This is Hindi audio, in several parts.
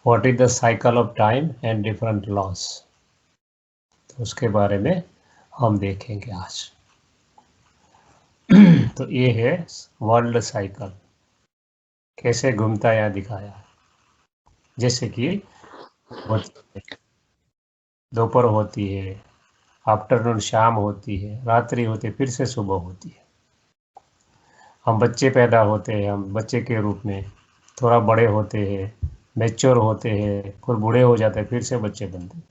What is the cycle of time and different loss, तो उसके बारे में हम देखेंगे आज। तो ये है वर्ल्ड साइकिल, कैसे घूमता है दिखाया। जैसे कि दोपहर होती है, आफ्टरनून शाम होती है, रात्रि होती है, फिर से सुबह होती है। हम बच्चे पैदा होते हैं, हम बच्चे के रूप में, थोड़ा बड़े होते हैं, मैच्योर होते हैं, फिर बूढ़े हो जाते हैं, फिर से बच्चे बनते हैं।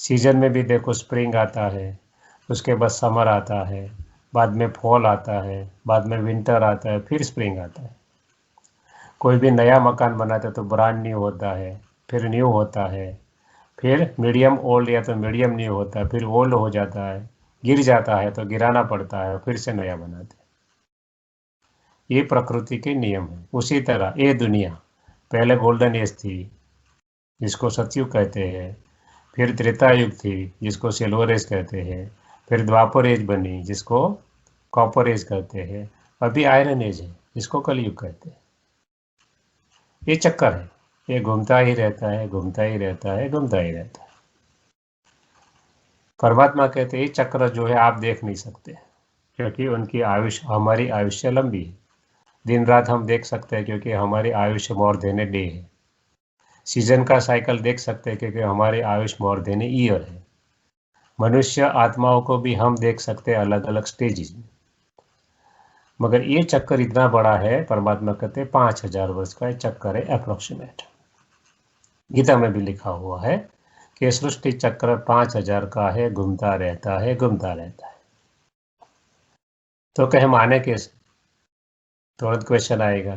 सीजन में भी देखो, स्प्रिंग आता है, उसके बाद समर आता है, बाद में फॉल आता है, बाद में विंटर आता है, फिर स्प्रिंग आता है। कोई भी नया मकान बनाता है तो ब्रांड न्यू होता है, फिर न्यू होता है, फिर मीडियम ओल्ड या तो मीडियम न्यू होता है, फिर ओल्ड हो जाता है, गिर जाता है तो गिराना पड़ता है, फिर से नया बनाते हैं। ये प्रकृति के नियम है। उसी तरह ये दुनिया पहले गोल्डन एज थी, जिसको सतयुग कहते हैं, फिर त्रेता युग थी, जिसको सिल्वर एज कहते हैं, फिर द्वापर एज बनी, जिसको कॉपर एज कहते हैं, अभी आयरन एज है, जिसको कलयुग कहते हैं। ये चक्कर है, ये घूमता ही रहता है, घूमता ही रहता है, घूमता ही रहता है। परमात्मा कहते हैं ये चक्र जो है आप देख नहीं सकते, क्योंकि उनकी आयुष, हमारी आयुष्य लंबी है। दिन रात हम देख सकते हैं क्योंकि हमारी आयुष्य मोर देन ए डे है। सीजन का साइकिल देख सकते हैं क्योंकि हमारी Ayush more than a year है। मनुष्य आत्माओं को भी हम देख सकते हैं अलग अलग स्टेजेस में। मगर ये चक्कर इतना बड़ा है, परमात्मा कहते हैं 5000 वर्ष का चक्कर है अप्रोक्सीमेट। गीता में भी लिखा हुआ है कि सृष्टि चक्र 5000 का है, घूमता रहता है, घूमता रहता है। तो कहे माने कैसे? तुरंत क्वेश्चन आएगा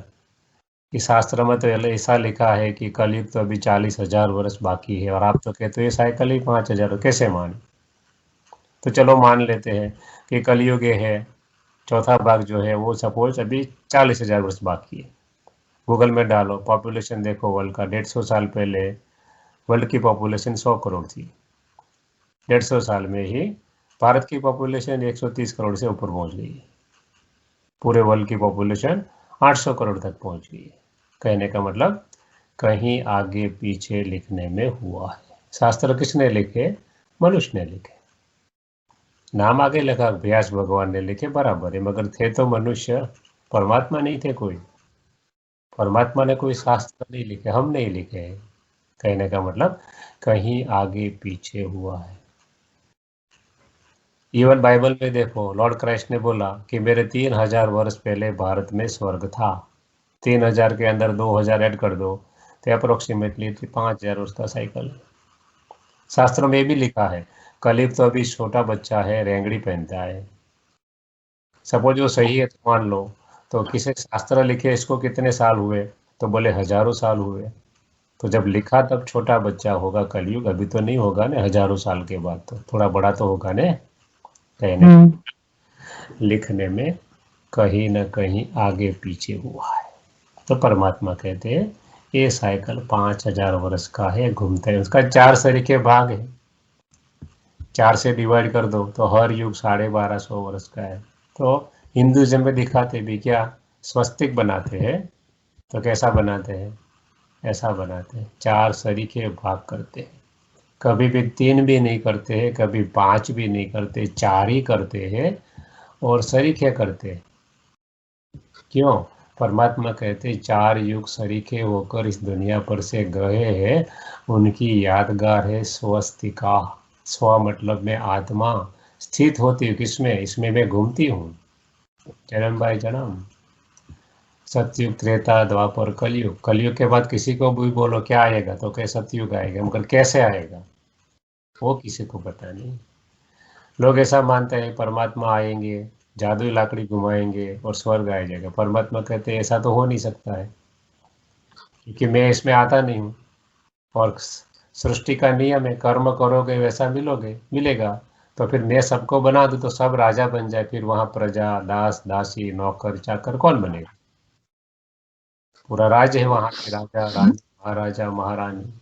कि शास्त्र में तो ऐसा लिखा है कि कलयुग तो अभी 40,000 वर्ष बाकी है, और आप तो कहते हो ये साइकिल ही 5000, कैसे माने? तो चलो मान लेते हैं कि कलयुग ये है, चौथा भाग जो है वो सपोज अभी 40,000 वर्ष बाकी है। गूगल में डालो, पॉपुलेशन देखो वर्ल्ड का, 150 साल पहले वर्ल्ड की पॉपुलेशन 100 करोड़ थी। 150 साल में ही भारत की पॉपुलेशन 130 करोड़ से ऊपर पहुंच गई है। पूरे वर्ल्ड की पॉपुलेशन 800 करोड़ तक पहुंच गई है। कहने का मतलब कहीं आगे पीछे लिखने में हुआ है। शास्त्र किसने लिखे? मनुष्य ने लिखे। नाम आगे लिखा व्यास भगवान ने लिखे, बराबर है, मगर थे तो मनुष्य, परमात्मा नहीं थे कोई। परमात्मा ने कोई शास्त्र नहीं लिखे, हम नहीं लिखे हैं। कहने का मतलब कहीं आगे पीछे हुआ है। इवन बाइबल में देखो, लॉर्ड क्राइस्ट ने बोला कि मेरे 3000 वर्ष पहले भारत में स्वर्ग था। 3000 के अंदर 2000 ऐड कर दो तो अप्रोक्सीमेटली 5000 वर्ष का साइकिल। शास्त्रों में भी लिखा है कलयुग तो अभी छोटा बच्चा है, रेंगड़ी पहनता है। सपोज वो सही है तो मान लो, तो किसी शास्त्र लिखे इसको कितने साल हुए? तो बोले हजारों साल हुए। तो जब लिखा तब छोटा बच्चा होगा कलयुग, अभी तो नहीं होगा ना, हजारों साल के बाद तो थोड़ा बड़ा तो होगा ने। कहने लिखने में कहीं न कहीं आगे पीछे हुआ है। तो परमात्मा कहते हैं ये साइकिल 5000 वर्ष का है, घूमते हैं। उसका 4 सरीखे भाग है, 4 से डिवाइड कर दो तो हर युग 1250 वर्ष का है। तो हिंदुइज्म में दिखाते भी क्या, स्वस्तिक बनाते हैं तो कैसा बनाते हैं? ऐसा बनाते हैं, 4 सरीखे भाग करते हैं। कभी भी 3 भी नहीं करते हैं, कभी 5 भी नहीं करते, 4 ही करते हैं और सरीखे करते हैं। क्यों? परमात्मा कहते 4 युग सरीखे होकर इस दुनिया पर से गए हैं, उनकी यादगार है स्वस्तिका। स्व मतलब में आत्मा स्थित होती है किसमें? इसमें मैं घूमती हूँ, जन्म बाय जन्म। सतयुग, त्रेता, द्वापर, कलयुग। कलयुग के बाद किसी को भी बोलो क्या आएगा तो क्या सतयुग आएगा, मगर कैसे आएगा वो किसी को पता नहीं। लोग ऐसा मानते हैं परमात्मा आएंगे, जादुई लाकड़ी घुमाएंगे और स्वर्ग आ जाएगा। परमात्मा कहते हैं ऐसा तो हो नहीं सकता है, क्योंकि मैं इसमें आता नहीं हूँ। और सृष्टि का नियम है, कर्म करोगे वैसा मिलोगे, मिलेगा। तो फिर मैं सबको बना दूं तो सब राजा बन जाए, फिर वहां प्रजा, दास, दासी, नौकर, चाकर कौन बनेगा? पूरा राज्य है वहां के, राजा, रानी, महाराजा, महारानी,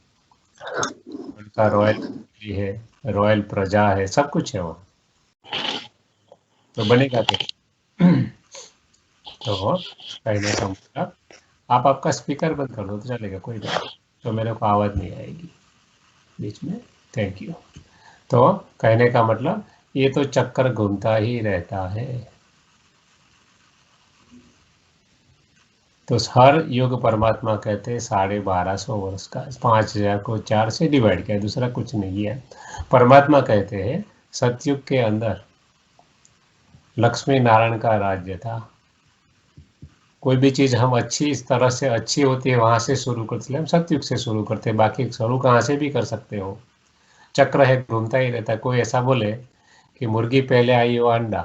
उनका रॉयल फैमिली है, रॉयल प्रजा है, सब कुछ है वहाँ। तो बनेगा क्या? तो कहने का मतलब, आप आपका स्पीकर बंद कर दो तो चलेगा, कोई बात तो मेरे को आवाज़ नहीं आएगी बीच में। Thank you. तो कहने का मतलब ये तो चक्कर घूमता ही रहता है। तो हर युग परमात्मा कहते हैं 1250 वर्ष का, 5000 को 4 से डिवाइड किया, दूसरा कुछ नहीं है। परमात्मा कहते हैं सतयुग के अंदर लक्ष्मी नारायण का राज्य था। कोई भी चीज़ हम अच्छी इस तरह से अच्छी होती है वहां से शुरू करते हैं, हम सतयुग से शुरू करते हैं, बाकी शुरू कहाँ से भी कर सकते हो। चक्र है, घूमता ही रहता है। कोई ऐसा बोले कि मुर्गी पहले आई हो अंडा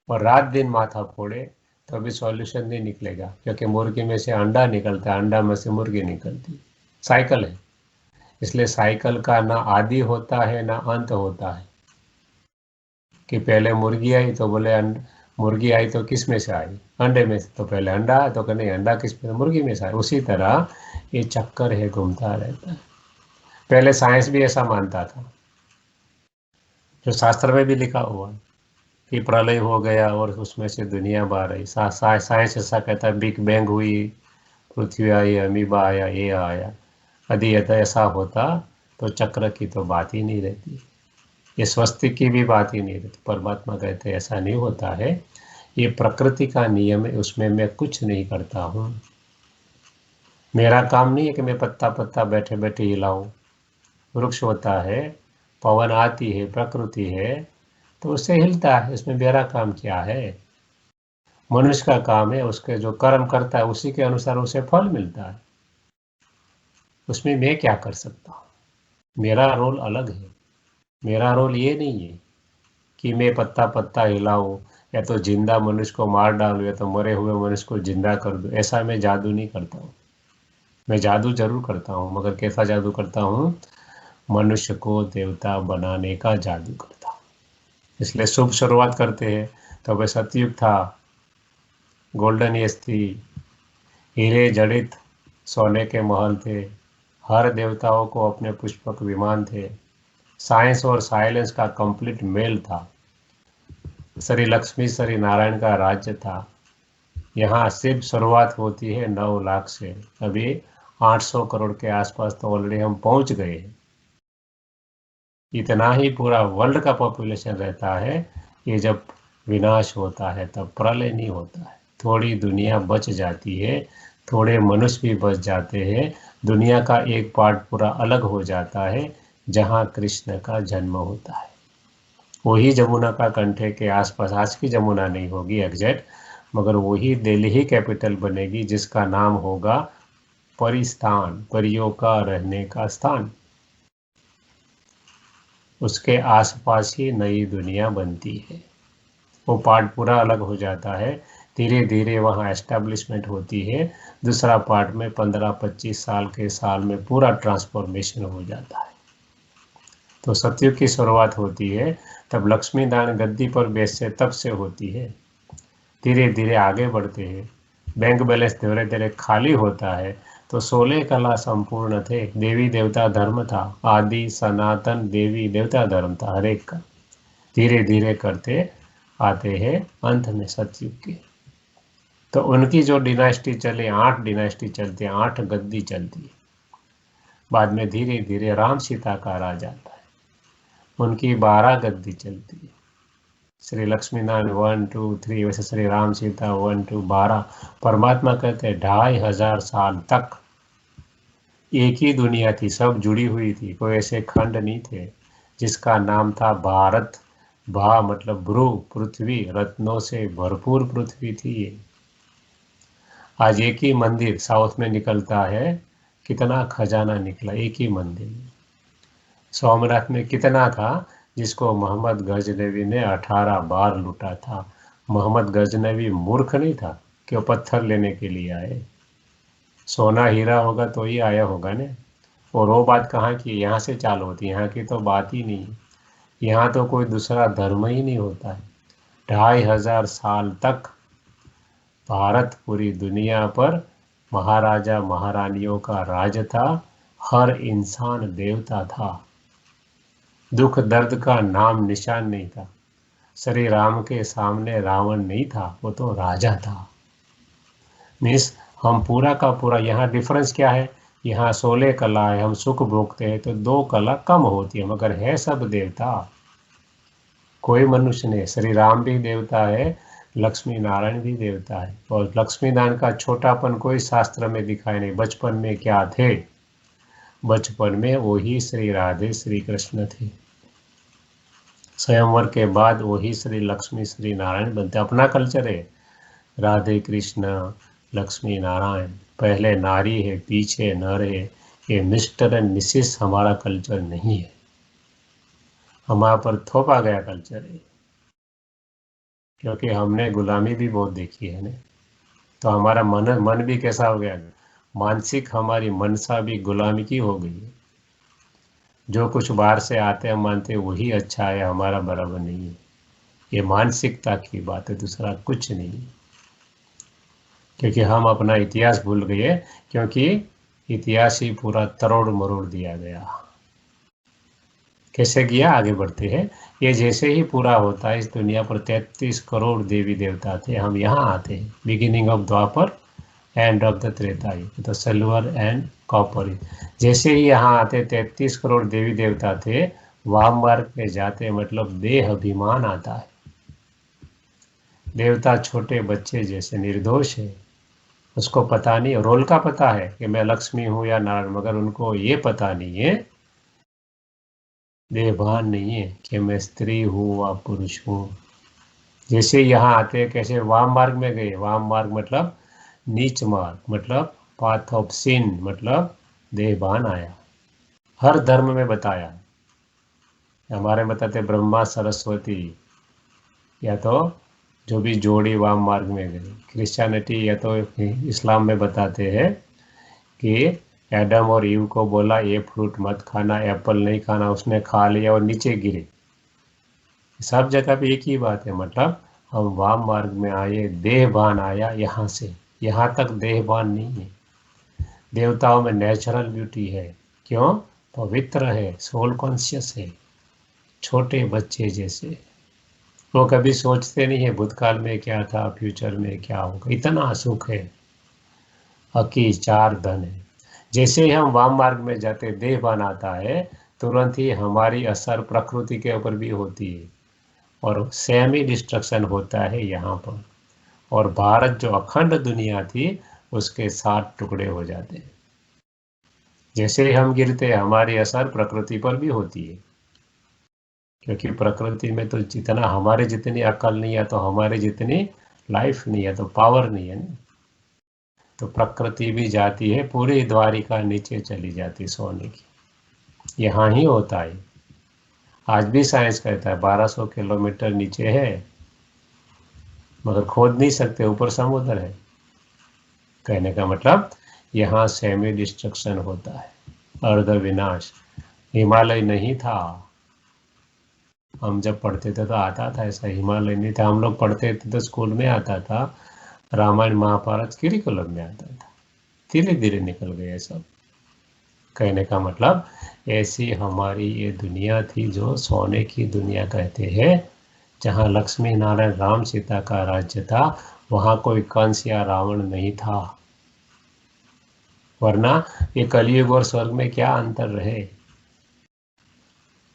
और रात दिन माथा फोड़े तो अभी सॉल्यूशन नहीं निकलेगा, क्योंकि मुर्गी में से अंडा निकलता है, अंडा में से मुर्गी निकलती, साइकिल है। इसलिए साइकिल का ना आदि होता है ना अंत होता है। कि पहले मुर्गी आई तो बोले मुर्गी आई तो किस में से आई, अंडे में से। तो पहले अंडा आया तो कहने अंडा किस में, मुर्गी में से आया। उसी तरह ये चक्कर है, घूमता रहता है। पहले साइंस भी ऐसा मानता था, जो शास्त्र में भी लिखा हुआ है कि प्रलय हो गया और उसमें से दुनिया बाहर आई। साइंस ऐसा कहता है बिग बैंग हुई, पृथ्वी आई, अमीबा आया, ये आया। यदि ऐसा होता तो चक्र की तो बात ही नहीं रहती, ये स्वस्तिक की भी बात ही नहीं रहती। परमात्मा कहते ऐसा नहीं होता है, ये प्रकृति का नियम है, उसमें मैं कुछ नहीं करता हूँ। मेरा काम नहीं है कि मैं पत्ता पत्ता बैठे बैठे हिलाऊं। वृक्ष होता है, पवन आती है, प्रकृति है, तो उससे हिलता है, इसमें मेरा काम क्या है। मनुष्य का काम है, उसके जो कर्म करता है उसी के अनुसार उसे फल मिलता है, उसमें मैं क्या कर सकता हूँ। मेरा रोल अलग है। मेरा रोल ये नहीं है कि मैं पत्ता पत्ता हिलाऊं, या तो जिंदा मनुष्य को मार डालूं, या तो मरे हुए मनुष्य को जिंदा कर दूं। ऐसा मैं जादू नहीं करता हूँ। मैं जादू जरूर करता हूँ, मगर कैसा जादू करता हूँ, मनुष्य को देवता बनाने का जादू करता हूँ। इसलिए शुभ शुरुआत करते हैं। तो वह सतयुग था, गोल्डन एज थी, हीरे जड़ित सोने के महल थे, हर देवताओं को अपने पुष्पक विमान थे, साइंस और साइलेंस का कंप्लीट मेल था, श्री लक्ष्मी श्री नारायण का राज्य था। यहाँ सिर्फ शुरुआत होती है 9 लाख से, अभी 800 करोड़ के आसपास तो ऑलरेडी हम पहुंच गए हैं। इतना ही पूरा वर्ल्ड का पॉपुलेशन रहता है। ये जब विनाश होता है तब प्रलय नहीं होता है, थोड़ी दुनिया बच जाती है, थोड़े मनुष्य भी बच जाते हैं, दुनिया का एक पार्ट पूरा अलग हो जाता है, जहाँ कृष्ण का जन्म होता है। वही जमुना का कंठे के आसपास, आज की जमुना नहीं होगी एग्जैक्ट, मगर वही दिल्ली ही कैपिटल बनेगी, जिसका नाम होगा परिस्थान, परियों का रहने का स्थान। उसके आसपास ही नई दुनिया बनती है। वो पार्ट पूरा अलग हो जाता है, धीरे धीरे वहाँ एस्टेब्लिशमेंट होती है। दूसरा पार्ट में 15-25 साल के साल में पूरा ट्रांसफॉर्मेशन हो जाता है। तो सतयुग की शुरुआत होती है, तब लक्ष्मी नारायण गद्दी पर बैठते तब से होती है। धीरे धीरे आगे बढ़ते हैं, बैंक बैलेंस धीरे धीरे खाली होता है। तो 16 कला संपूर्ण थे, देवी देवता धर्म था, आदि सनातन देवी देवता धर्म था हर एक का। धीरे धीरे करते आते हैं अंत में सतयुग के। तो उनकी जो डिनास्टी चले, 8 डिनास्टी चलती है, 8 गद्दी चलती है। बाद में धीरे धीरे राम सीता का राज आता है, उनकी 12 गद्दी चलती है। श्री लक्ष्मी नारायण 1 2 3, वैसे श्री राम सीता 1 2 12। परमात्मा कहते हैं 2500 साल तक एक ही दुनिया थी, सब जुड़ी हुई थी, कोई ऐसे खंड नहीं थे, जिसका नाम था भारत। भा मतलब भ्रू, पृथ्वी, रत्नों से भरपूर पृथ्वी थी ये। आज एक ही मंदिर साउथ में निकलता है, कितना खजाना निकला एक ही मंदिर में। सोमनाथ में कितना था, जिसको मोहम्मद गजनवी ने 18 बार लूटा था। मोहम्मद गजनवी मूर्ख नहीं था कि वो पत्थर लेने के लिए आए। सोना हीरा होगा तो ही आया होगा ने। और वो बात कहाँ की, यहाँ से चालू होती, यहाँ की तो बात ही नहीं। यहाँ तो कोई दूसरा धर्म ही नहीं होता है। 2500 साल तक भारत पूरी दुनिया पर महाराजा महारानियों का राज था, हर इंसान देवता था, दुख दर्द का नाम निशान नहीं था। श्री राम के सामने रावण नहीं था, वो तो राजा था। मीन्स हम पूरा का पूरा, यहाँ डिफरेंस क्या है, यहाँ 16 कला है, हम सुख भोगते हैं तो 2 कला कम होती है, मगर है सब देवता, कोई मनुष्य नहीं। श्री राम भी देवता है, लक्ष्मी नारायण भी देवता है। और लक्ष्मी नारायण का छोटापन कोई शास्त्र में दिखाई नहीं। बचपन में क्या थे? बचपन में वही श्री राधे श्री कृष्ण थे, स्वयंवर के बाद वही श्री लक्ष्मी श्री नारायण बनते। अपना कल्चर है राधे कृष्ण लक्ष्मी नारायण, पहले नारी है पीछे नर है। ये मिस्टर एंड मिसिस हमारा कल्चर नहीं है, हमारे पर थोपा गया कल्चर है, क्योंकि हमने गुलामी भी बहुत देखी है ना। तो हमारा मन भी कैसा हो गया, मानसिक हमारी मनसा भी गुलामी की हो गई है। जो कुछ बाहर से आते हैं मानते हैं वही अच्छा है, हमारा बराबर नहीं है। ये मानसिकता की बात है, दूसरा कुछ नहीं। क्योंकि हम अपना इतिहास भूल गए, क्योंकि इतिहास ही पूरा तरोड़ मरोड़ दिया गया। कैसे गया, आगे बढ़ते हैं। ये जैसे ही पूरा होता है, इस दुनिया पर 33 करोड़ देवी देवता थे। हम यहाँ आते हैं beginning of Dwapar, end of the Treta युग, तो सिल्वर एंड कॉपर। जैसे ही यहाँ आते 33 करोड़ देवी देवता थे, वाम मार्ग में जाते मतलब देह अभिमान आता है। देवता छोटे बच्चे जैसे निर्दोष है, उसको पता नहीं, रोल का पता है कि मैं लक्ष्मी हूँ या नारायण, मगर उनको ये पता नहीं है, देहभान नहीं है कि मैं स्त्री हूँ व पुरुष हूँ। जैसे यहाँ आते कैसे वाम मार्ग में गए, वाम मार्ग मतलब नीच मार्ग, मतलब पाथ ऑफ सिन, मतलब देहभान आया। हर धर्म में बताया, हमारे बताते ब्रह्मा सरस्वती, या तो जो भी जोड़ी वाम मार्ग में गई। क्रिश्चियनिटी या तो इस्लाम में बताते हैं कि एडम और ईव को बोला ये फ्रूट मत खाना, एप्पल नहीं खाना, उसने खा लिया और नीचे गिरे। सब जगह पे एक ही बात है, मतलब हम वाम मार्ग में आए, देहभान आया यहाँ से, यहाँ तक देहभान नहीं है। देवताओं में नेचुरल ब्यूटी है, क्यों? पवित्र है, सोल कॉन्शियस है, छोटे बच्चे जैसे। वो कभी सोचते नहीं है भूतकाल में क्या था, फ्यूचर में क्या होगा, इतना सुख है, हकी चार धन है। जैसे ही हम वाम मार्ग में जाते देहभान आता है, तुरंत ही हमारी असर प्रकृति के ऊपर भी होती है और सेमी डिस्ट्रक्शन होता है यहाँ पर। और भारत जो अखंड दुनिया थी उसके 7 टुकड़े हो जाते हैं। जैसे ही हम गिरते हमारी असर प्रकृति पर भी होती है, क्योंकि प्रकृति में तो जितना हमारे जितनी अकल नहीं है, तो हमारे जितनी लाइफ नहीं है, तो पावर नहीं है ना। तो प्रकृति भी जाती है, पूरी द्वारिका नीचे चली जाती है सोने की। यहाँ ही होता है, आज भी साइंस कहता है 1200 किलोमीटर नीचे है, मगर खोद नहीं सकते, ऊपर समुद्र है। कहने का मतलब यहाँ सेमी डिस्ट्रक्शन होता है, अर्ध विनाश। हिमालय नहीं था, हम जब पढ़ते थे तो आता था ऐसा, हिमालय नहीं था। हम लोग पढ़ते थे तो स्कूल में आता था, रामायण महाभारत करिकुलम में आता था, धीरे धीरे निकल गए सब। कहने का मतलब ऐसी हमारी ये दुनिया थी जो सोने की दुनिया कहते हैं, जहाँ लक्ष्मी नारायण राम सीता का राज्य था, वहाँ कोई कंस या रावण नहीं था। वरना ये कलयुग और स्वर्ग में क्या अंतर रहे।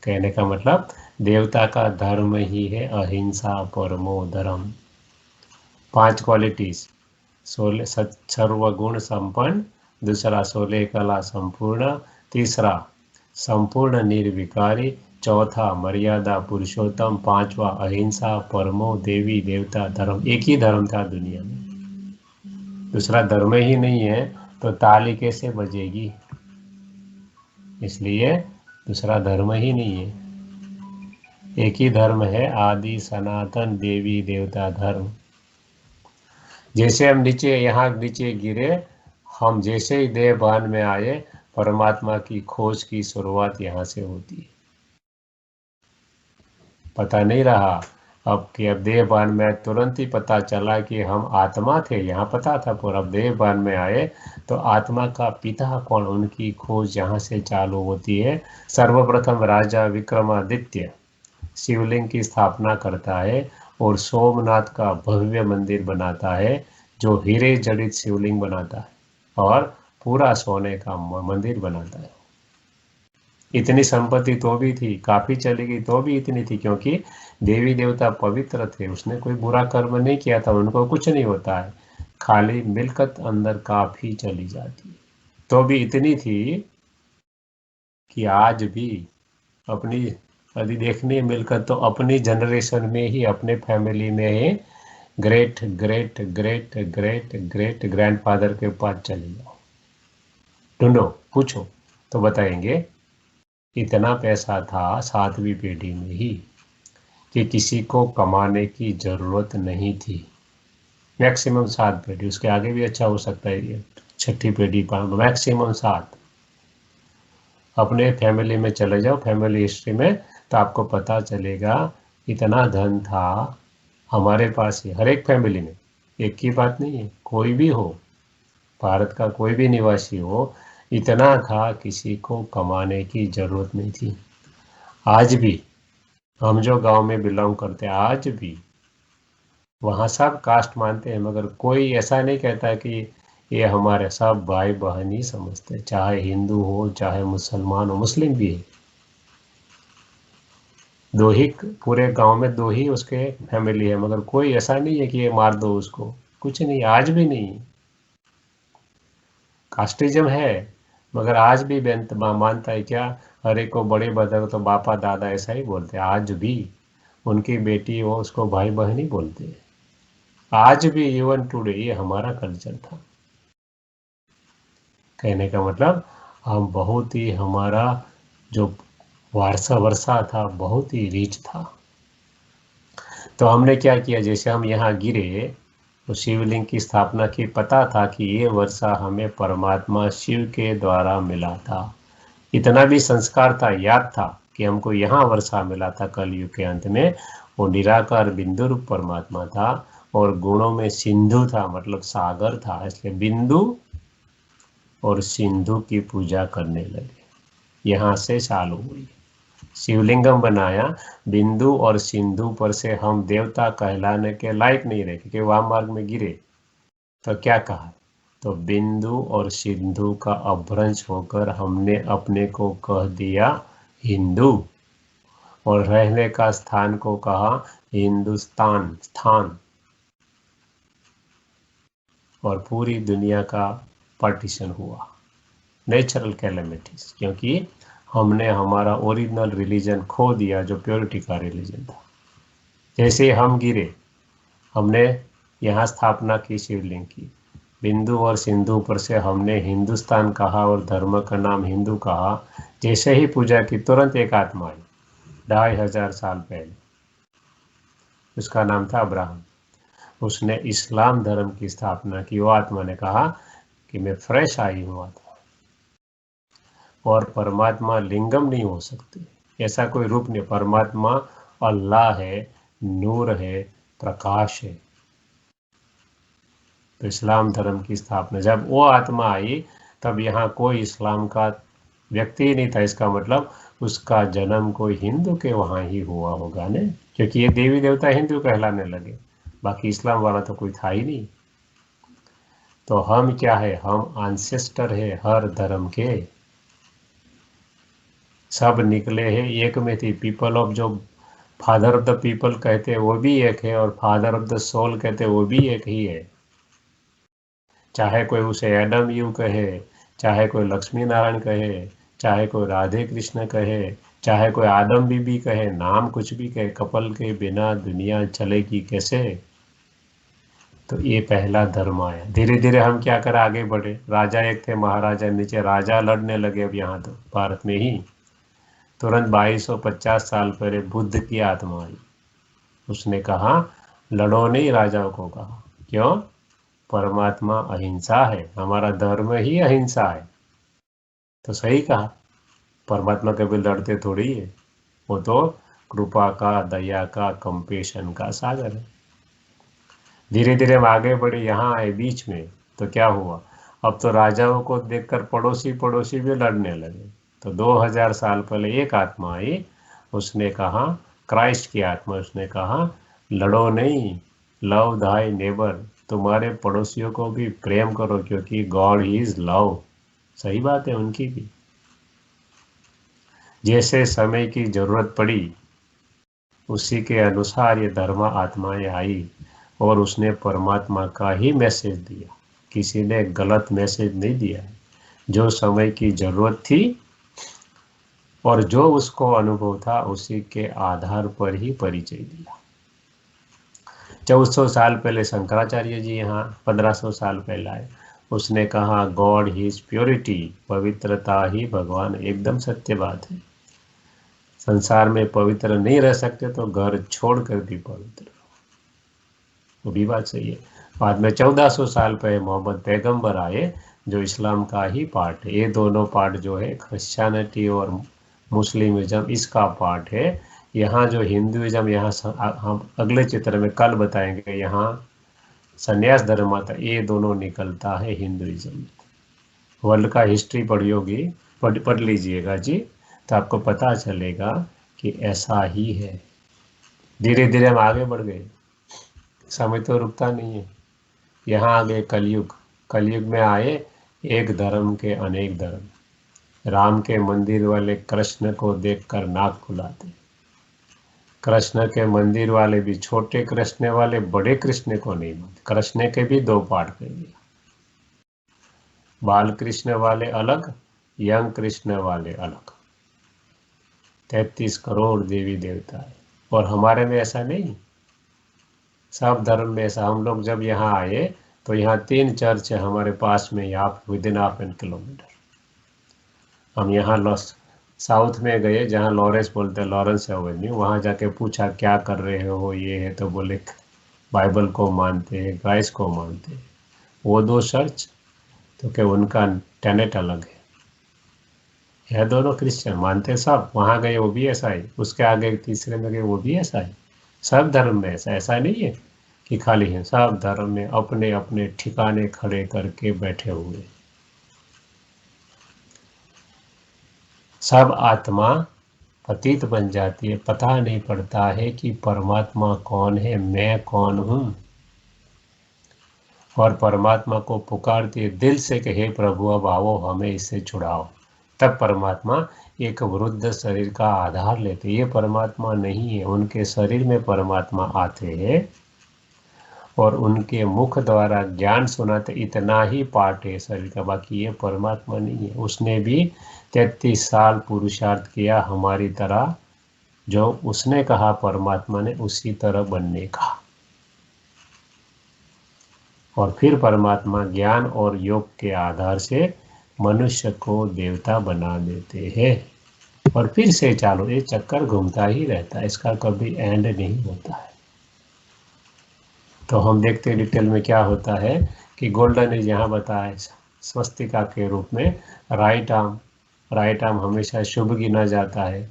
कहने का मतलब देवता का धर्म ही है अहिंसा परमो धर्म। 5 क्वालिटीज, 16 सर्वगुण संपन्न, दूसरा 16 कला संपूर्ण, तीसरा संपूर्ण निर्विकारी, चौथा मर्यादा पुरुषोत्तम, 5वां अहिंसा परमो देवी देवता धर्म। एक ही धर्म था दुनिया में, दूसरा धर्म ही नहीं है तो ताली कैसे बजेगी, इसलिए दूसरा धर्म ही नहीं है, एक ही धर्म है, आदि सनातन देवी देवता धर्म। जैसे हम नीचे यहाँ नीचे गिरे, हम जैसे ही देहभान में आए, परमात्मा की खोज की शुरुआत यहाँ से होती है। पता नहीं रहा अब कि अब देहभान में तुरंत ही पता चला कि हम आत्मा थे, यहाँ पता था, पर अब देहभान में आए तो आत्मा का पिता कौन, उनकी खोज यहाँ से चालू होती है। सर्वप्रथम राजा विक्रमादित्य शिवलिंग की स्थापना करता है और सोमनाथ का भव्य मंदिर बनाता है, जो हीरे जड़ित शिवलिंग बनाता है। और पूरा सोने का मंदिर बनाता है। इतनी संपत्ति तो भी थी, काफी चली गई तो भी इतनी थी, क्योंकि देवी देवता पवित्र थे, उसने कोई बुरा कर्म नहीं किया था, उनको कुछ नहीं होता है, खाली मिल्कत अंदर काफी चली जाती है। तो भी इतनी थी कि आज भी अपनी, यदि देखनी है मिल्कत तो अपनी जनरेशन में ही, अपने फैमिली में ही great great great great great grandfather के पास चले जाओ, ढूंढो, पूछो, तो बताएंगे इतना पैसा था 7वीं पीढ़ी में ही कि किसी को कमाने की जरूरत नहीं थी। मैक्सिमम 7 पीढ़ी, उसके आगे भी अच्छा हो सकता है, ये 6ठी पीढ़ी पर मैक्सिमम 7। अपने फैमिली में चले जाओ, फैमिली हिस्ट्री में, तो आपको पता चलेगा इतना धन था हमारे पास ही, हर एक फैमिली में। एक की बात नहीं है, कोई भी हो, भारत का कोई भी निवासी हो, इतना था किसी को कमाने की जरूरत नहीं थी। आज भी हम जो गांव में बिलोंग करते हैं, आज भी वहाँ सब कास्ट मानते हैं, मगर कोई ऐसा नहीं कहता कि ये हमारे सब भाई बहन ही समझते, चाहे हिंदू हो चाहे मुसलमान हो, मुस्लिम भी है। दो ही, पूरे गांव में 2 ही उसके फैमिली है, मगर कोई ऐसा नहीं है कि ये मार दो उसको, कुछ नहीं, आज भी नहीं। कास्टिज्म है, मगर आज भी मानता है क्या, अरे को बड़े बड़े तो बापा दादा ऐसा ही बोलते हैं, आज भी उनकी बेटी हो उसको भाई बहन ही बोलते हैं, आज भी, इवन टुडे। ये हमारा कल्चर था। कहने का मतलब हम बहुत ही, हमारा जो वर्षा था बहुत ही रिच था। तो हमने क्या किया, जैसे हम यहाँ गिरे तो शिवलिंग की स्थापना की, पता था कि ये वर्षा हमें परमात्मा शिव के द्वारा मिला था। इतना भी संस्कार था, याद था कि हमको यहाँ वर्षा मिला था कलयुग के अंत में। वो निराकार बिंदु रूप परमात्मा था और गुणों में सिंधु था, मतलब सागर था, इसलिए बिंदु और सिंधु की पूजा करने लगे। यहाँ से चालू हुई, शिवलिंगम बनाया। बिंदु और सिंधु पर से हम देवता कहलाने के लायक नहीं रहे, क्योंकि वाम मार्ग में गिरे। तो क्या कहा, तो बिंदु और सिंधु का अपभ्रंश होकर हमने अपने को कह दिया हिंदू, और रहने का स्थान को कहा हिंदुस्तान स्थान, और पूरी दुनिया का पार्टीशन हुआ। नेचुरल कैलेमिटीज, क्योंकि हमने हमारा ओरिजिनल रिलीजन खो दिया, जो प्योरिटी का रिलीजन था। जैसे हम गिरे, हमने यहाँ स्थापना की शिवलिंग की, बिंदु और सिंधु पर से हमने हिंदुस्तान कहा और धर्म का नाम हिंदू कहा। जैसे ही पूजा की, तुरंत एक आत्मा आई 2500 साल पहले, उसका नाम था अब्राहम। उसने इस्लाम धर्म की स्थापना की। वो आत्मा ने कहा कि मैं फ्रेश आई हूँ आत्मा, और परमात्मा लिंगम नहीं हो सकती, ऐसा कोई रूप नहीं। परमात्मा अल्लाह है, नूर है, प्रकाश है। तो इस्लाम धर्म की स्थापना, जब वो आत्मा आई तब यहाँ कोई इस्लाम का व्यक्ति ही नहीं था। इसका मतलब उसका जन्म कोई हिंदू के वहाँ ही हुआ होगा ने, क्योंकि ये देवी देवता हिंदू कहलाने लगे, बाकी इस्लाम वाला तो कोई था ही नहीं। तो हम क्या है, हम एंसेस्टर है हर धर्म के, सब निकले हैं एक में थी। पीपल ऑफ, जो फादर ऑफ द पीपल कहते हैं वो भी एक है, और फादर ऑफ द सोल कहते हैं वो भी एक ही है। चाहे कोई उसे एडम यू कहे, चाहे कोई लक्ष्मी नारायण कहे, चाहे कोई राधे कृष्ण कहे, चाहे कोई आदम बीबी कहे, नाम कुछ भी कहे, कपल के बिना दुनिया चलेगी कैसे। तो ये पहला धर्म आया। धीरे धीरे हम क्या कर आगे बढ़े, राजा एक थे, महाराजा नीचे, राजा लड़ने लगे। अब यहाँ तो भारत में ही तुरंत 2250 साल पहले बुद्ध की आत्मा आई। उसने कहा लड़ो नहीं, राजाओं को कहा, क्यों, परमात्मा अहिंसा है, हमारा धर्म ही अहिंसा है। तो सही कहा, परमात्मा कभी लड़ते थोड़ी है, वो तो कृपा का, दया का, कंपेशन का सागर है। धीरे धीरे हम आगे बढ़े, यहाँ आए बीच में, तो क्या हुआ, अब तो राजाओं को देखकर पड़ोसी पड़ोसी भी लड़ने लगे। तो 2000 साल पहले एक आत्मा आई, उसने कहा, क्राइस्ट की आत्मा, उसने कहा लड़ो नहीं, लव दाई नेबर, तुम्हारे पड़ोसियों को भी प्रेम करो, क्योंकि गॉड ही इज लव। सही बात है उनकी भी। जैसे समय की जरूरत पड़ी उसी के अनुसार ये धर्म आत्माएं आई और उसने परमात्मा का ही मैसेज दिया, किसी ने गलत मैसेज नहीं दिया है। जो समय की जरूरत थी और जो उसको अनुभव था उसी के आधार पर ही परिचय दिया। 1400 साल पहले शंकराचार्य जी यहाँ 1500 साल पहले आए, उसने कहा गॉड हिज प्योरिटी, पवित्रता ही भगवान। एकदम सत्य बात है। संसार में पवित्र नहीं रह सकते तो घर छोड़कर भी पवित्र, वो भी बात सही है। बाद में 1400 साल पहले मोहम्मद पैगंबर आए जो इस्लाम का ही पार्ट है। ये दोनों पार्ट जो है क्रिश्चियनिटी और मुस्लिमिज्म इसका पार्ट है। यहाँ जो हिंदुइज्म, यहाँ हम अगले चित्र में कल बताएंगे, यहाँ संन्यास धर्म आता, ये दोनों निकलता है हिंदुइज्म में। वर्ल्ड का हिस्ट्री पढ़ियोगी, पढ़ लीजिएगा जी, तो आपको पता चलेगा कि ऐसा ही है। धीरे धीरे हम आगे बढ़ गए, समय तो रुकता नहीं है। यहाँ आ गए कलयुग। कलयुग में आए एक धर्म के अनेक धर्म। राम के मंदिर वाले कृष्ण को देखकर नाक फुलाते, कृष्ण के मंदिर वाले भी छोटे कृष्ण वाले बड़े कृष्ण को नहीं मानते। कृष्ण के भी दो पार्ट कर दिया, बाल कृष्ण वाले अलग, यंग कृष्ण वाले अलग। 33 करोड़ देवी देवता है। और हमारे में ऐसा नहीं, सब धर्म में ऐसा। हम लोग जब यहाँ आए तो यहाँ 3 चर्च है हमारे पास में, यहाँ विदिन हाफ एन किलोमीटर। हम यहाँ साउथ में गए जहाँ लॉरेंस बोलते हैं, लॉरेंस एवेन्यू, वहाँ जाके पूछा क्या कर रहे हो, ये है, तो बोले बाइबल को मानते हैं, क्राइस्ट को मानते हैं। वो 2 चर्च तो क्या उनका टेनेट अलग है। यह दोनों क्रिश्चियन मानते सब, वहाँ गए वो भी ऐसा ही, उसके आगे तीसरे में गए वो भी ऐसा ही। सब धर्म में ऐसा नहीं है कि खाली है, सब धर्म में अपने अपने ठिकाने खड़े करके बैठे हुए। सब आत्मा पतित बन जाती है, पता नहीं पड़ता है कि परमात्मा कौन है, मैं कौन हूँ। और परमात्मा को पुकारती है दिल से कि हे प्रभु अब आओ हमें इससे छुड़ाओ। तब परमात्मा एक वृद्ध शरीर का आधार लेते। ये परमात्मा नहीं है, उनके शरीर में परमात्मा आते हैं और उनके मुख द्वारा ज्ञान सुनाते। इतना ही पार्ट है शरीर का, बाकी ये परमात्मा नहीं है। उसने भी 33 साल पुरुषार्थ किया हमारी तरह, जो उसने कहा परमात्मा ने उसी तरह बनने का। और फिर परमात्मा ज्ञान और योग के आधार से मनुष्य को देवता बना देते हैं। और फिर से चालू, ये चक्कर घूमता ही रहता है, इसका कभी एंड नहीं होता है। तो हम देखते हैं डिटेल में क्या होता है कि गोल्डन एज यहाँ बताया स्वस्तिका के रूप में। राइट आर्म हमेशा शुभ गिना जाता है,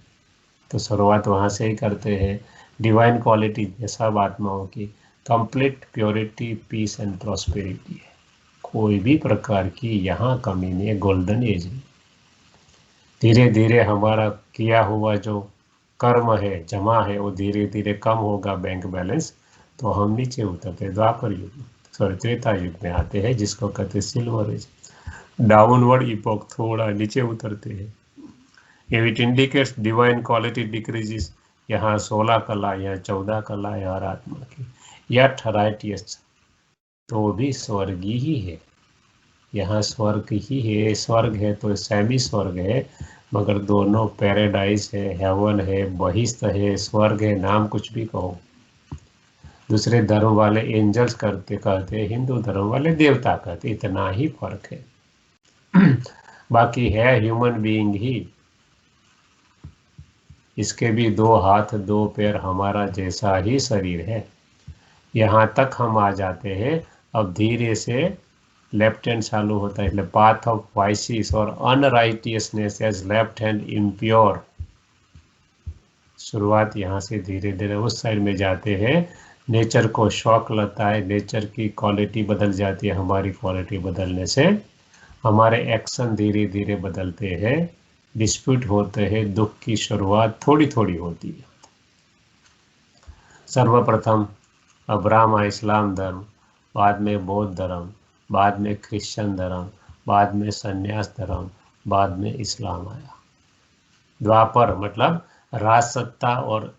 तो शुरुआत वहाँ से ही करते हैं। डिवाइन क्वालिटी है सब आत्माओं की, complete purity, peace and prosperity है। कोई भी प्रकार की यहाँ कमी नहीं है, गोल्डन एज है। धीरे धीरे हमारा किया हुआ जो कर्म है, जमा है, वो धीरे धीरे कम होगा बैंक बैलेंस, तो हम नीचे उतरते द्वापर युग में, सॉरी त्रेता युग में आते हैं, जिसको कहते हैं सिल्वर एज, डाउनवर्ड इपोक, थोड़ा नीचे उतरते हैं। It indicates divine quality decreases. यहाँ 16 कला, यहाँ 14 कला है हर आत्मा की, या ठराइटियस तो भी स्वर्गी ही है। यहाँ स्वर्ग ही है, स्वर्ग है तो सेमी स्वर्ग है, मगर दोनों पैराडाइज है, हेवन है, बहिष्ठ है, स्वर्ग है, नाम कुछ भी कहो। दूसरे धर्म वाले एंजल्स कहते, हिंदू धर्म वाले देवता कहते, इतना ही फर्क है। बाकी है ह्यूमन बीइंग ही, इसके भी 2 हाथ 2 पैर हमारा जैसा ही शरीर है। यहाँ तक हम आ जाते हैं। अब धीरे से लेफ्ट हैंड चालू होता है, पाथ ऑफ वाइसिस और अनराइटियसनेस एज लेफ्ट हैंड इम्प्योर। शुरुआत यहाँ से धीरे धीरे उस साइड में जाते हैं। नेचर को शौक लगता है, नेचर की क्वालिटी बदल जाती है, हमारी क्वालिटी बदलने से हमारे एक्शन धीरे धीरे बदलते हैं। डिस्प्यूट होते हैं, दुख की शुरुआत थोड़ी थोड़ी होती है। सर्वप्रथम अब्राहम इस्लाम धर्म, बाद में बौद्ध धर्म, बाद में क्रिश्चियन धर्म, बाद में संन्यास धर्म, बाद में इस्लाम आया। द्वापर मतलब राज सत्ता और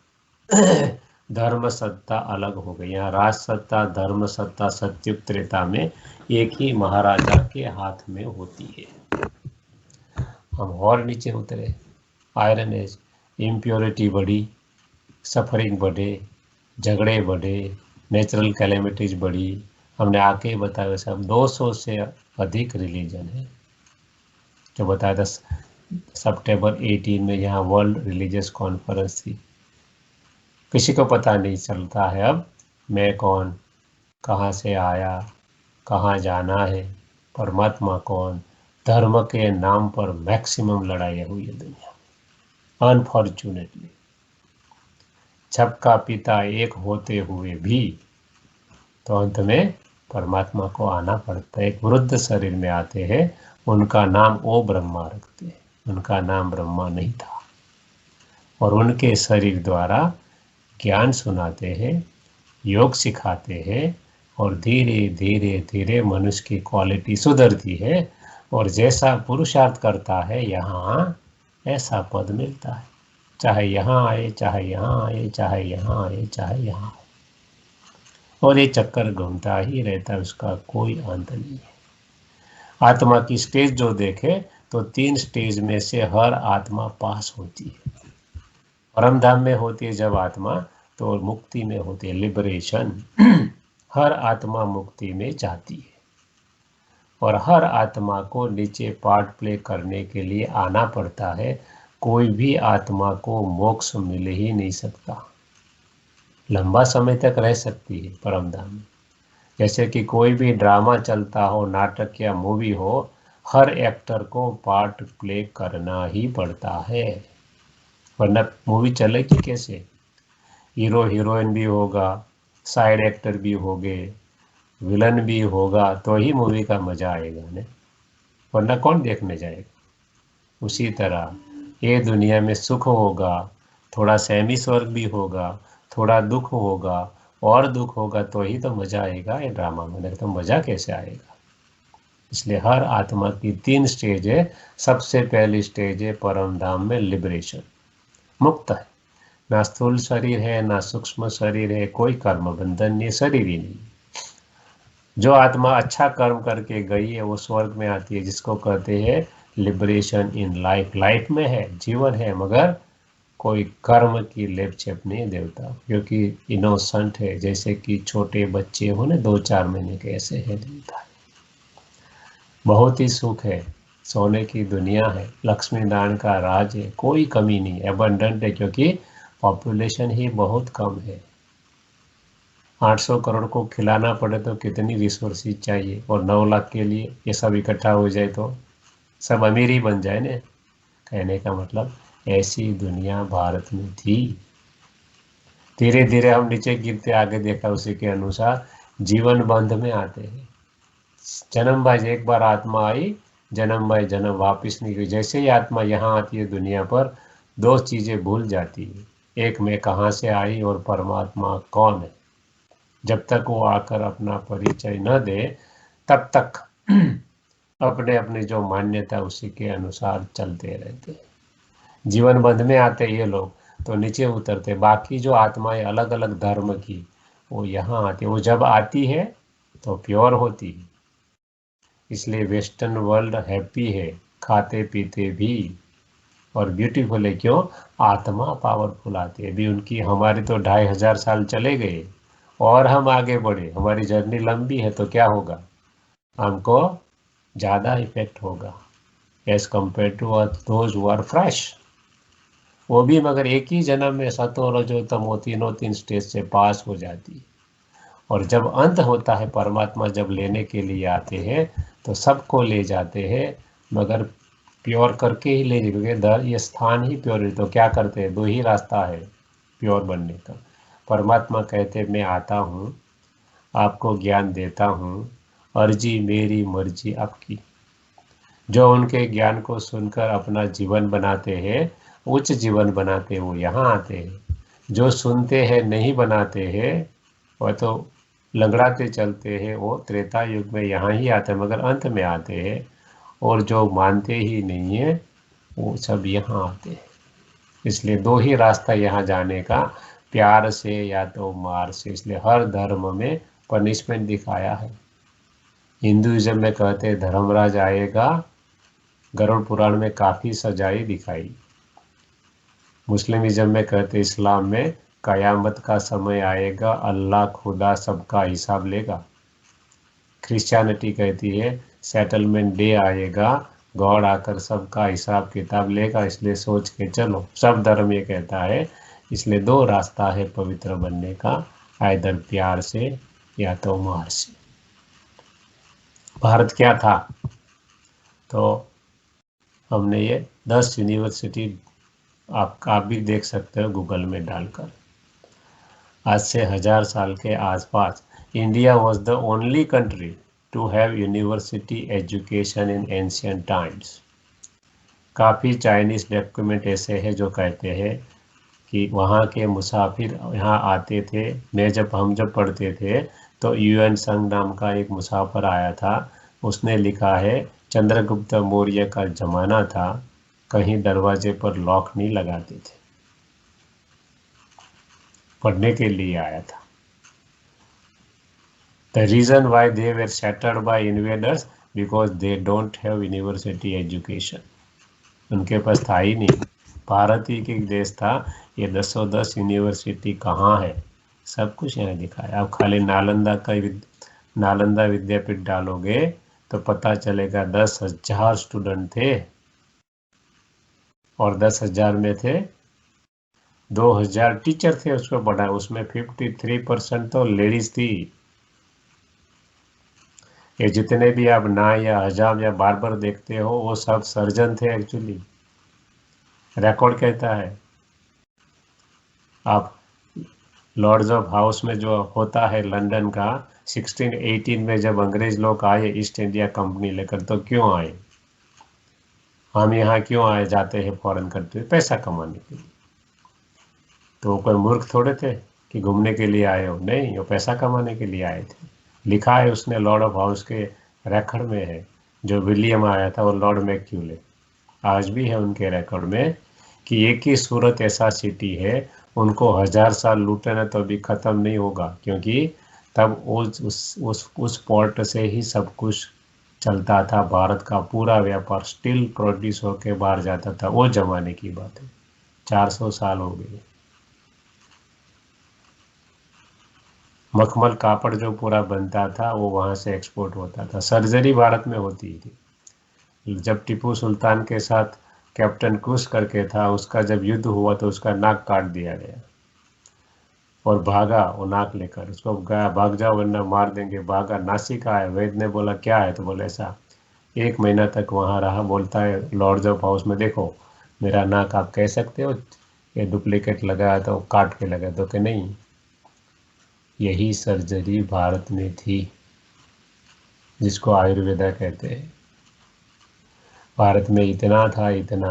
धर्म सत्ता अलग हो गई। यहाँ राज सत्ता धर्म सत्ता सत्युग त्रेता में एक ही महाराजा के हाथ में होती है। हम और नीचे उतरे, आयरन एज, इम्प्योरिटी बढ़ी, सफरिंग बढ़े, झगड़े बढ़े, नेचुरल कैलेमिटीज बढ़ी। हमने आके बताया सब 200 से अधिक रिलीजन है। जो बताया था सितंबर 18 में यहाँ वर्ल्ड रिलीजियस कॉन्फ्रेंस थी। किसी को पता नहीं चलता है अब मैं कौन, कहाँ से आया, कहाँ जाना है, परमात्मा कौन। धर्म के नाम पर मैक्सिमम लड़ाई हुई है दुनिया। अनफॉर्चुनेटली सबका पिता एक होते हुए भी तो अंत में परमात्मा को आना पड़ता है। एक वृद्ध शरीर में आते हैं, उनका नाम ओ ब्रह्मा रखते हैं, उनका नाम ब्रह्मा नहीं था। और उनके शरीर द्वारा ज्ञान सुनाते हैं, योग सिखाते हैं, और धीरे धीरे धीरे मनुष्य की क्वालिटी सुधरती है। और जैसा पुरुषार्थ करता है यहाँ ऐसा पद मिलता है। चाहे यहाँ आए, चाहे यहाँ आए, चाहे यहाँ आए, चाहे यहाँ आए, और ये चक्कर घूमता ही रहता है, उसका कोई अंत नहीं है। आत्मा की स्टेज जो देखे तो 3 स्टेज में से हर आत्मा पास होती है। परम धाम में होती है जब आत्मा, तो मुक्ति में होती है लिबरेशन। हर आत्मा मुक्ति में जाती है, और हर आत्मा को नीचे पार्ट प्ले करने के लिए आना पड़ता है। कोई भी आत्मा को मोक्ष मिल ही नहीं सकता, लंबा समय तक रह सकती है परम धाम में। जैसे कि कोई भी ड्रामा चलता हो, नाटक या मूवी हो, हर एक्टर को पार्ट प्ले करना ही पड़ता है, वरना मूवी चलेगी कैसे। हीरो हीरोइन भी होगा, साइड एक्टर भी होंगे, विलन भी होगा, तो ही मूवी का मजा आएगा ने, वरना कौन देखने जाएगा। उसी तरह ये दुनिया में सुख होगा, थोड़ा सेमी स्वर्ग भी होगा, थोड़ा दुख होगा, और दुख होगा तो ही तो मजा आएगा ये ड्रामा में, नहीं तो मजा कैसे आएगा। इसलिए हर आत्मा की 3 स्टेज है। सबसे पहली स्टेज है परम धाम में लिबरेशन, मुक्त है, ना स्थूल शरीर है ना सूक्ष्म शरीर है, कोई कर्म बंधन नहीं, शरीर ही नहीं। जो आत्मा अच्छा कर्म करके गई है वो स्वर्ग में आती है, जिसको कहते हैं लिबरेशन इन लाइफ। लाइफ में है, जीवन है, मगर कोई कर्म की लेप छेप नहीं देवता, क्योंकि इनोसेंट है, जैसे कि छोटे बच्चे हो ना 2-4 महीने के, ऐसे है देवता। बहुत ही सुख है, सोने की दुनिया है, लक्ष्मी नारायण का राज है, कोई कमी नहीं, एबंडेंट है, क्योंकि पॉपुलेशन ही बहुत कम है। 800 करोड़ को खिलाना पड़े तो कितनी रिसोर्सेज चाहिए, और 9 लाख के लिए ये सब इकट्ठा हो जाए तो सब अमीर ही बन जाए ना। कहने का मतलब ऐसी दुनिया भारत में थी। धीरे धीरे हम नीचे गिरते आगे देखा, उसी के अनुसार जीवन बंध में आते हैं। जन्म बाय एक बार आत्मा आई, जन्म बाय जन्म वापिस नहीं गई। जैसे ही आत्मा यहाँ आती है दुनिया पर, 2 चीज़ें भूल जाती है, एक मैं कहाँ से आई और परमात्मा कौन है। जब तक वो आकर अपना परिचय न दे तब तक अपने अपने जो मान्यता उसी के अनुसार चलते रहते। जीवन बंध में आते ये लोग तो नीचे उतरते। बाकी जो आत्माएं अलग अलग धर्म की वो यहाँ आती, वो जब आती है तो प्योर होती है। इसलिए वेस्टर्न वर्ल्ड हैप्पी है, खाते पीते भी, और ब्यूटीफुल है। क्यों? आत्मा पावरफुल आती है। अभी उनकी, हमारी तो 2500 साल चले गए और हम आगे बढ़े, हमारी जर्नी लंबी है, तो क्या होगा, हमको ज़्यादा इफेक्ट होगा as compare to those who are fresh. वो भी मगर एक ही जन्म में सतो रजो तमो तीनों 3 स्टेज से पास हो जाती है। और जब अंत होता है, परमात्मा जब लेने के लिए आते हैं तो सबको ले जाते हैं, मगर प्योर करके ही ले जाएंगे। ये स्थान ही प्योर है, तो क्या करते हैं, 2 ही रास्ता है प्योर बनने का। परमात्मा कहते मैं आता हूँ, आपको ज्ञान देता हूँ, अर्जी मेरी मर्जी आपकी। जो उनके ज्ञान को सुनकर अपना जीवन बनाते हैं, उच्च जीवन बनाते हैं, वो यहाँ आते हैं। जो सुनते हैं नहीं बनाते हैं, वह तो लंगड़ाते चलते हैं, वो त्रेता युग में यहाँ ही आते हैं, मगर अंत में आते हैं और जो मानते ही नहीं है वो सब यहाँ आते हैं। इसलिए दो ही रास्ता यहाँ जाने का, प्यार से या तो मार से। इसलिए हर धर्म में पनिशमेंट दिखाया है। हिंदुइज्म में कहते हैं धर्मराज आएगा, गरुड़ पुराण में काफ़ी सजाएं दिखाई। मुस्लिमिज्म में कहते इस्लाम में कयामत का समय आएगा, अल्लाह खुदा सबका हिसाब लेगा। क्रिश्चियनिटी कहती है सेटलमेंट डे आएगा, गॉड आकर सबका हिसाब किताब लेगा। इसलिए सोच के चलो, सब धर्म ये कहता है। इसलिए दो रास्ता है पवित्र बनने का, आइदर प्यार से या तो मार से। भारत क्या था? तो हमने ये 10 यूनिवर्सिटी, आप भी देख सकते हो गूगल में डालकर। आज से 1000 साल के आसपास India was the only country to have university education in ancient times. काफ़ी चाइनीज डॉक्यूमेंट ऐसे हैं जो कहते हैं कि वहाँ के मुसाफिर यहाँ आते थे। हम जब पढ़ते थे तो यूएन संग नाम का एक मुसाफिर आया था, उसने लिखा है चंद्रगुप्त मौर्य का ज़माना था, कहीं दरवाजे पर लॉक नहीं लगाते थे, पढ़ने के लिए आया था। The reason why they were shattered by invaders because they don't have university education. उनके पास था ही नहीं। भारत ही एक देश था, ये 10 यूनिवर्सिटी कहाँ है, सब कुछ यहाँ दिखाया। अब खाली नालंदा विद्यापीठ डालोगे तो पता चलेगा 10,000 स्टूडेंट थे और 10,000 में थे 2,000 टीचर थे उसको पढ़ा। उसमें 53% तो लेडीज थी। ये जितने भी आप नाई या हजाम या बार्बर देखते हो वो सब सर्जन थे एक्चुअली। रिकॉर्ड कहता है। आप लॉर्ड्स ऑफ हाउस में जो होता है लंदन का, 1618 में जब अंग्रेज लोग आए ईस्ट इंडिया कंपनी लेकर, तो क्यों आए? हम यहाँ क्यों आए जाते हैं फॉरेन कंट्री? पैसा कमाने के लिए। तो कोई मूर्ख थोड़े थे कि घूमने के लिए आए हो, नहीं, वो पैसा कमाने के लिए आए थे। लिखा है उसने लॉर्ड ऑफ हाउस के रिकॉर्ड में है। जो विलियम आया था वो लॉर्ड मैक्यूले, आज भी है उनके रिकॉर्ड में कि एक ही सूरत ऐसा सिटी है, उनको 1000 साल लूटे ना तो भी ख़त्म नहीं होगा, क्योंकि तब उस पोर्ट से ही सब कुछ चलता था। भारत का पूरा व्यापार स्टील प्रोड्यूस होकर बाहर जाता था। वो जमाने की बात है, 400 साल हो गए। मखमल कापड़ जो पूरा बनता था वो वहाँ से एक्सपोर्ट होता था। सर्जरी भारत में होती थी। जब टीपू सुल्तान के साथ कैप्टन क्रूस करके था, उसका जब युद्ध हुआ तो उसका नाक काट दिया गया और भागा वो नाक लेकर। उसको गया भाग जाओ वरना मार देंगे, भागा। नासिक आया, वैद्य ने बोला क्या है, तो बोले ऐसा। 1 महीना तक वहाँ रहा। बोलता है लॉर्ड्स ऑफ हाउस में, देखो मेरा नाक आप कह सकते हो ये डुप्लीकेट लगाया तो काट के लगा दो कि नहीं। यही सर्जरी भारत में थी जिसको आयुर्वेदा कहते हैं। भारत में इतना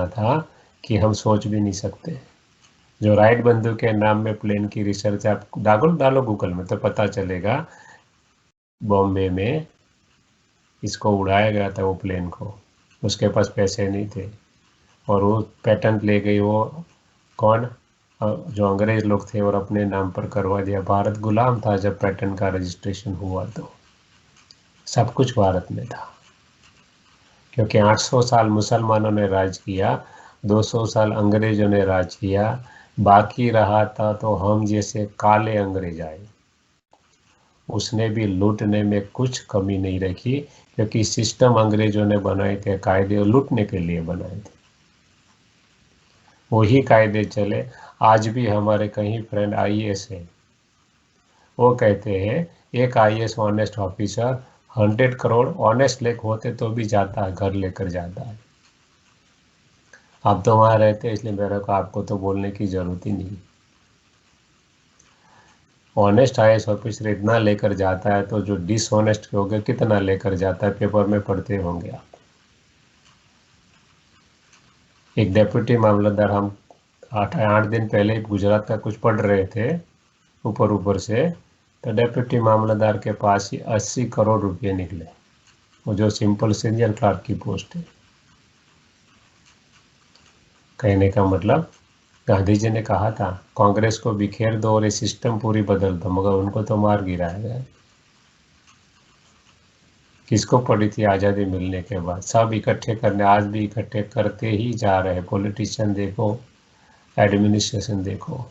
था कि हम सोच भी नहीं सकते। जो राइट बंधु के नाम में प्लेन की रिसर्च आप डालो गूगल में तो पता चलेगा। बॉम्बे में इसको उड़ाया गया था वो प्लेन को, उसके पास पैसे नहीं थे और वो पेटेंट ले गई वो कौन, जो अंग्रेज लोग थे, और अपने नाम पर करवा दिया। भारत गुलाम था जब पेटेंट का रजिस्ट्रेशन हुआ, तो सब कुछ भारत में था। क्योंकि 800 साल मुसलमानों ने राज किया, 200 साल अंग्रेजों ने राज किया, बाकी रहा था तो हम जैसे काले अंग्रेज आए। उसने भी लूटने में कुछ कमी नहीं रखी, क्योंकि सिस्टम अंग्रेजों ने बनाए थे, कायदे लूटने के लिए बनाए थे। वही कायदे चले। आज भी हमारे कहीं फ्रेंड आईएएस है, वो कहते हैं एक IAS honest officer 100 crore honest लेख होते तो भी जाता है, घर लेकर जाता है। आप तो वहाँ रहते हैं इसलिए मेरे को आपको तो बोलने की जरूरत ही नहीं। ऑनेस्ट आईएएस ऑफिसर इतना लेकर जाता है तो जो डिसऑनेस्ट हो गए कितना लेकर जाता है, पेपर में पढ़ते होंगे आप। एक डेप्यूटी मामलतदार, हम 8 दिन पहले गुजरात का कुछ पढ़ रहे थे ऊपर से, तो डेप्यूटी मामलतदार के पास ही 80 करोड़ रुपये निकले। वो जो सिंपल सीनियर क्लर्क की पोस्ट है। कहने का मतलब गांधी जी ने कहा था कांग्रेस को बिखेर दो और ये सिस्टम पूरी बदल दो, मगर उनको तो मार गिराया गया। किसको पड़ी थी आज़ादी मिलने के बाद? सब इकट्ठे करने, आज भी इकट्ठे करते ही जा रहे। पॉलिटिशियन देखो, एडमिनिस्ट्रेशन देखो।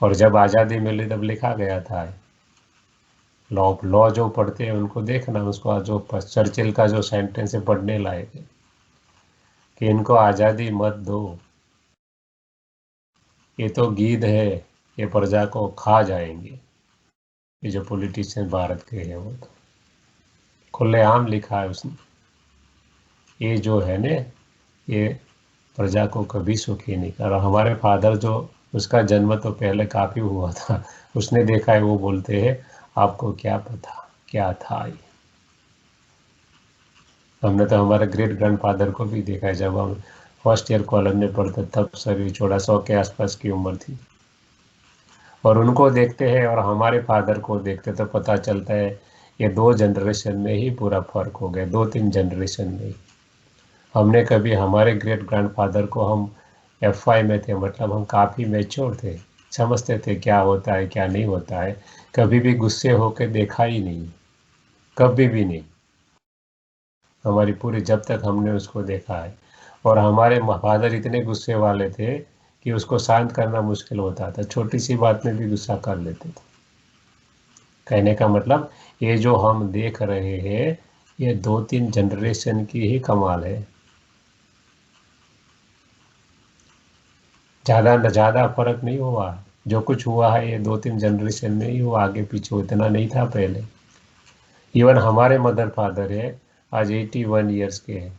और जब आज़ादी मिली तब लिखा गया था, लॉ लॉ जो पढ़ते हैं उनको देखना, उसको जो चर्चिल का जो सेंटेंस है पढ़ने लायक है कि इनको आज़ादी मत दो, ये तो गीध है, ये प्रजा को खा जाएंगे। ये जो पॉलिटिशियन भारत के हैं वो तो खुलेआम लिखा है उसने। ये जो है ने, ये प्रजा को कभी सुखी नहीं कर। और हमारे फादर जो, उसका जन्म तो पहले काफ़ी हुआ था, उसने देखा है। वो बोलते हैं आपको क्या पता क्या था ये। हमने तो हमारे ग्रेट ग्रैंडफादर को भी देखा है, जब हम फर्स्ट ईयर कॉलेज में पढ़ते तब सभी 1400 के आसपास की उम्र थी। और उनको देखते हैं और हमारे फादर को देखते तो पता चलता है ये 2 जनरेशन में ही पूरा फर्क हो गया, 2-3 जनरेशन में ही। हमने कभी, हमारे ग्रेट ग्रैंडफादर को हम FY में थे, मतलब हम काफ़ी मैच्योर थे, समझते थे क्या होता है क्या नहीं होता है। कभी भी गुस्से होकर देखा ही नहीं, कभी भी नहीं, हमारी पूरी, जब तक हमने उसको देखा है। और हमारे फादर इतने गुस्से वाले थे कि उसको शांत करना मुश्किल होता था, छोटी सी बात में भी गुस्सा कर लेते थे। कहने का मतलब ये जो हम देख रहे हैं ये 2-3 जनरेशन की ही कमाल है। ज़्यादा फर्क नहीं हुआ। जो कुछ हुआ है ये 2-3 जनरेशन में ही हुआ, आगे पीछे इतना नहीं था पहले। इवन हमारे मदर फादर है आज 81 ईयर्स के हैं,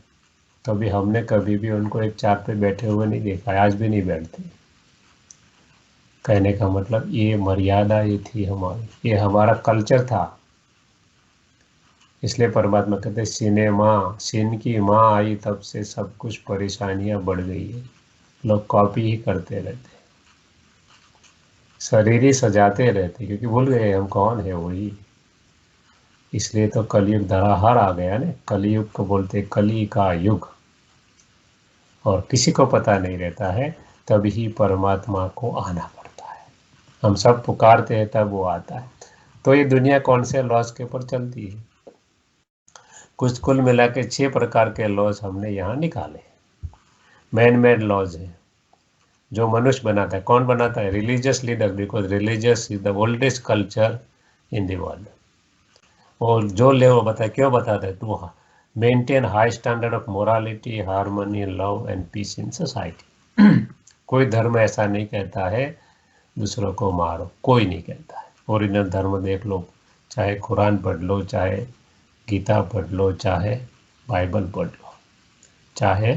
कभी हमने कभी भी उनको एक चार पे बैठे हुए नहीं देखा है, आज भी नहीं बैठते। कहने का मतलब ये मर्यादा ये थी हमारी, ये हमारा कल्चर था। इसलिए परमात्मा कहते सिनेमा, सीन की माँ आई तब से सब कुछ परेशानियां बढ़ गई है। लोग कॉपी ही करते रहते, शरीर ही सजाते रहते, क्योंकि भूल गए हम कौन है वही। इसलिए तो कलयुग धराहर आ गया ना, कलयुग को बोलते कली का युग। और किसी को पता नहीं रहता है, तभी परमात्मा को आना पड़ता है। हम सब पुकारते हैं तब वो आता है। तो ये दुनिया कौन से लॉज के ऊपर चलती है? कुछ कुल मिला के 6 प्रकार के लॉज हमने यहाँ निकाले। मैन मेड लॉज है जो मनुष्य बनाता है। कौन बनाता है? Religious leader, because religious is the oldest culture in the world. और जो ले वो बता, क्यों बताता है? To maintain high standard of morality, harmony, love and peace in society. कोई धर्म ऐसा नहीं कहता है दूसरों को मारो, कोई नहीं कहता है। ओरिजिनल धर्म देख लो, चाहे कुरान पढ़ लो, चाहे गीता पढ़ लो, चाहे बाइबल पढ़ लो, चाहे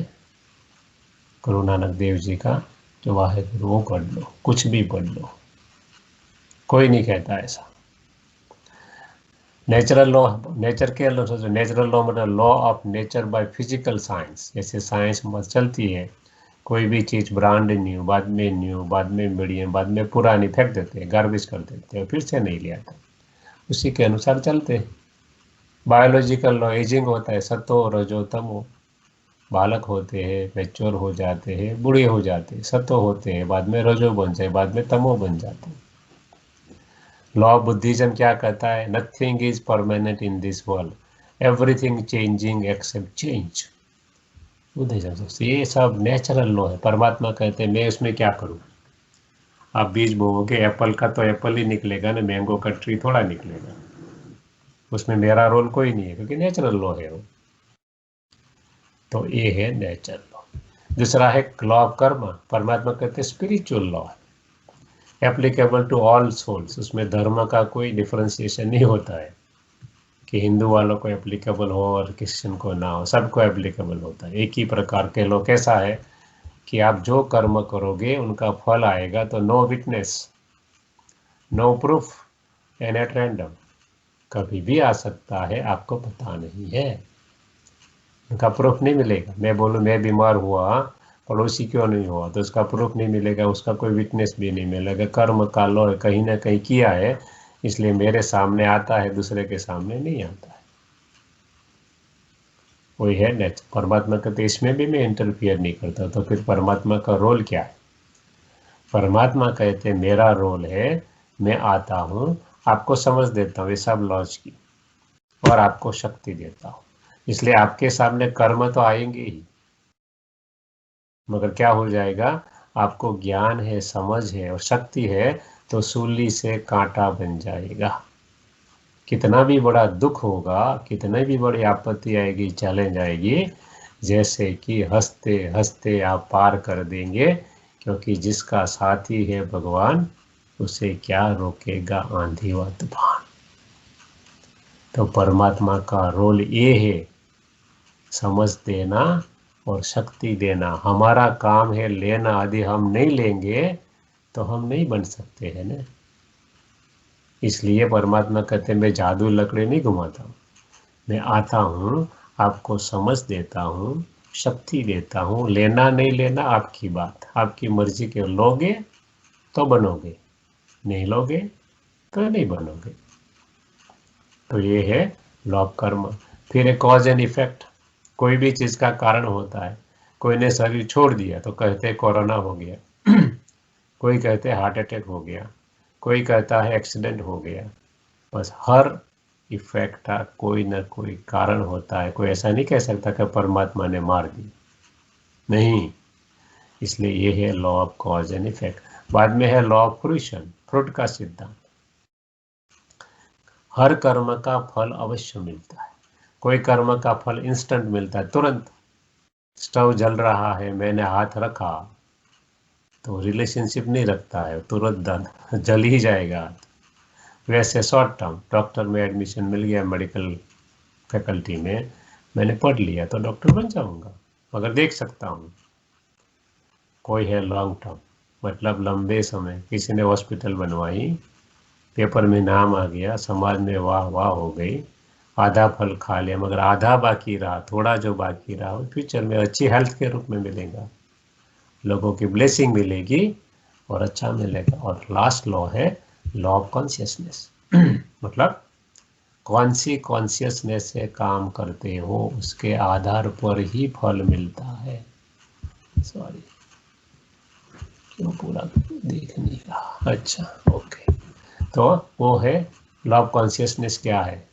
गुरु नानक देव जी का जो वाहेगुरु वो पढ़ लो, कुछ भी पढ़ लो, कोई नहीं कहता ऐसा। नेचुरल लॉ, नेचर के लॉ सोचो, नेचुरल लॉ मतलब law of nature by physical science. जैसे साइंस चलती है, कोई भी चीज़ ब्रांड न्यू, बाद में न्यू, बाद में मीडियम, बाद में पुरानी फेंक देते हैं, गार्बेज कर देते हैं, फिर से नहीं ले आते, उसी के अनुसार चलते हैं। बायोलॉजिकल लॉ, एजिंग होता है, सतो रजो तमो, बालक होते हैं, मैच्योर हो जाते हैं, बूढ़े हो जाते हैं, सतो होते हैं, बाद में रजो बन जाए, बाद में तमो बन जाते हैं। लॉ ऑफ बुद्धिज्म क्या कहता है? Nothing is permanent in this world, everything changing except change. Buddhism से ये सब नेचुरल लॉ है। परमात्मा कहते हैं मैं उसमें क्या करूं? आप बीज बोओगे एप्पल का तो एप्पल ही निकलेगा ना, मैंगो का ट्री थोड़ा निकलेगा। उसमें मेरा रोल कोई नहीं है, क्योंकि नेचुरल लॉ है वो। तो ये है नेचुरल लॉ। दूसरा है लॉ ऑफ कर्म। परमात्मा कहते हैं स्पिरिचुअल लॉ है, एप्लीकेबल टू ऑल सोल्स। उसमें धर्म का कोई डिफरेंशिएशन नहीं होता है कि हिंदू वालों को एप्लीकेबल हो और क्रिश्चियन को ना हो, सबको एप्लीकेबल होता है। एक ही प्रकार के लोग, कैसा है कि आप जो कर्म करोगे उनका फल आएगा, तो no witness, no proof and at random, कभी भी आ सकता है, आपको पता नहीं है, उनका प्रूफ नहीं मिलेगा। मैं बोलूँ मैं बीमार हुआ, पड़ोसी क्यों नहीं हुआ, तो उसका प्रूफ नहीं मिलेगा, उसका कोई विटनेस भी नहीं मिलेगा। कर्म का लॉ कहीं ना कहीं किया है, इसलिए मेरे सामने आता है, दूसरे के सामने नहीं आता है। वही है नेचर। परमात्मा कहते इसमें भी मैं इंटरफियर नहीं करता, तो फिर परमात्मा का रोल क्या है? परमात्मा कहते मेरा रोल है, मैं आता हूँ, आपको समझ देता हूँ ये सब लॉज की, और आपको शक्ति देता हूँ। इसलिए आपके सामने कर्म तो आएंगे ही, मगर क्या हो जाएगा? आपको ज्ञान है, समझ है और शक्ति है, तो सूली से कांटा बन जाएगा। कितना भी बड़ा दुख होगा, कितने भी बड़ी आपत्ति आएगी, चैलेंज आएगी, जैसे कि हंसते हंसते आप पार कर देंगे, क्योंकि जिसका साथी है भगवान, उसे क्या रोकेगा आंधी व तूफान। तो परमात्मा का रोल ये है, समझ देना और शक्ति देना। हमारा काम है लेना, यदि हम नहीं लेंगे तो हम नहीं बन सकते हैं ना। इसलिए परमात्मा कहते हैं मैं जादू लकड़ी नहीं घुमाता हूँ, मैं आता हूँ, आपको समझ देता हूँ, शक्ति देता हूँ। लेना नहीं लेना आपकी बात, आपकी मर्जी के, लोगे तो बनोगे, नहीं लोगे तो नहीं बनोगे। तो ये है लॉ ऑफ कर्म। फिर एक कॉज एंड इफेक्ट। कोई भी चीज़ का कारण होता है। कोई ने शरीर छोड़ दिया तो कहते हैं कोरोना हो गया कोई कहते हैं हार्ट अटैक हो गया, कोई कहता है एक्सीडेंट हो गया। बस हर इफेक्ट का कोई ना कोई कारण होता है। कोई ऐसा नहीं कह सकता कि परमात्मा ने मार दी, नहीं। इसलिए ये है law of cause and effect. बाद में है लॉ ऑफ फ्रूशन, फ्रूट का सिद्धांत। हर कर्म का फल अवश्य मिलता है। कोई कर्म का फल इंस्टेंट मिलता है, तुरंत। स्टोव जल रहा है, मैंने हाथ रखा तो रिलेशनशिप नहीं रखता है, तुरंत जल ही जाएगा। वैसे शॉर्ट टर्म, डॉक्टर में एडमिशन मिल गया मेडिकल फैकल्टी में, मैंने पढ़ लिया तो डॉक्टर बन जाऊंगा, मगर देख सकता हूँ। कोई है लॉन्ग टर्म, मतलब लंबे समय, किसी ने हॉस्पिटल बनवाई, पेपर में नाम आ गया, समाज में वाह वाह हो गई, आधा फल खा लिया, मगर आधा बाकी रहा, थोड़ा जो बाकी रहा वो फ्यूचर में अच्छी हेल्थ के रूप में मिलेगा, लोगों की ब्लेसिंग मिलेगी और अच्छा मिलेगा। और लास्ट लॉ है लॉ ऑफ कॉन्शियसनेस मतलब कौन सी कॉन्शियसनेस से काम करते हो उसके आधार पर ही फल मिलता है। सॉरी, क्यों पूरा देख नहीं रहा? अच्छा, ओके। तो वो है लॉ ऑफ कॉन्शियसनेस। क्या है?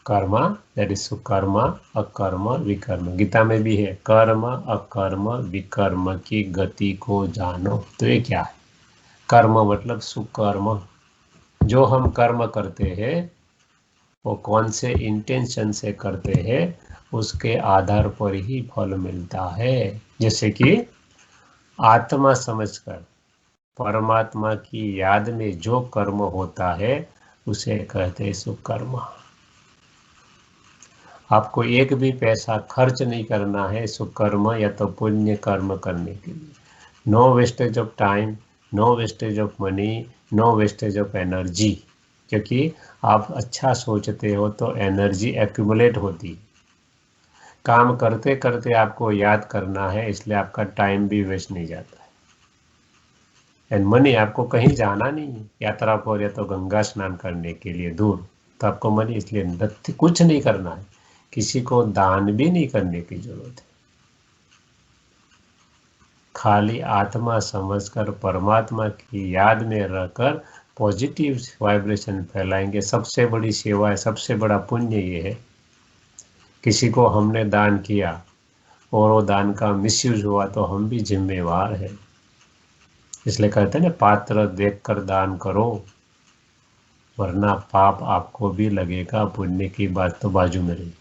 कर्म, दैट इज सुकर्म, अकर्म, विकर्म। गीता में भी है, कर्म अकर्म विकर्म की गति को जानो। तो ये क्या है? कर्म मतलब सुकर्म। जो हम कर्म करते हैं वो कौन से इंटेंशन से करते हैं, उसके आधार पर ही फल मिलता है। जैसे कि आत्मा समझकर परमात्मा की याद में जो कर्म होता है उसे कहते हैं सुकर्म। आपको एक भी पैसा खर्च नहीं करना है सुकर्म या तो पुण्य कर्म करने के लिए। No wastage of time, no wastage of money, no wastage of energy. क्योंकि आप अच्छा सोचते हो तो एनर्जी एक्यूमुलेट होती है। काम करते करते आपको याद करना है, इसलिए आपका टाइम भी वेस्ट नहीं जाता है। एंड मनी, आपको कहीं जाना नहीं है यात्रा पर, या तो गंगा स्नान करने के लिए दूर, तो आपको मनी, इसलिए कुछ नहीं करना है, किसी को दान भी नहीं करने की जरूरत है। खाली आत्मा समझकर परमात्मा की याद में रहकर पॉजिटिव वाइब्रेशन फैलाएंगे। सबसे बड़ी सेवा है, सबसे बड़ा पुण्य ये है। किसी को हमने दान किया और वो दान का मिसयूज हुआ तो हम भी जिम्मेवार हैं। इसलिए कहते हैं ना, पात्र देखकर दान करो, वरना पाप आपको भी लगेगा, पुण्य की बात तो बाजू में रही।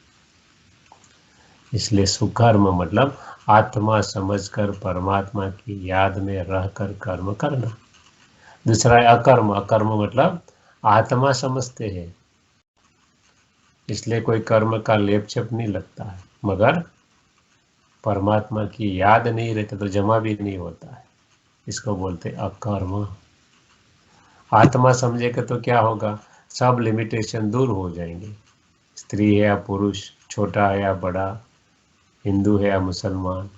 इसलिए सुकर्म मतलब आत्मा समझकर परमात्मा की याद में रहकर कर्म करना। दूसरा है अकर्म। अकर्म मतलब आत्मा समझते हैं, इसलिए कोई कर्म का लेप छप नहीं लगता है, मगर परमात्मा की याद नहीं रहती तो जमा भी नहीं होता है। इसको बोलते अकर्म। आत्मा समझेगा तो क्या होगा? सब लिमिटेशन दूर हो जाएंगे। स्त्री है या पुरुष, छोटा है या बड़ा, हिंदू है या मुसलमान,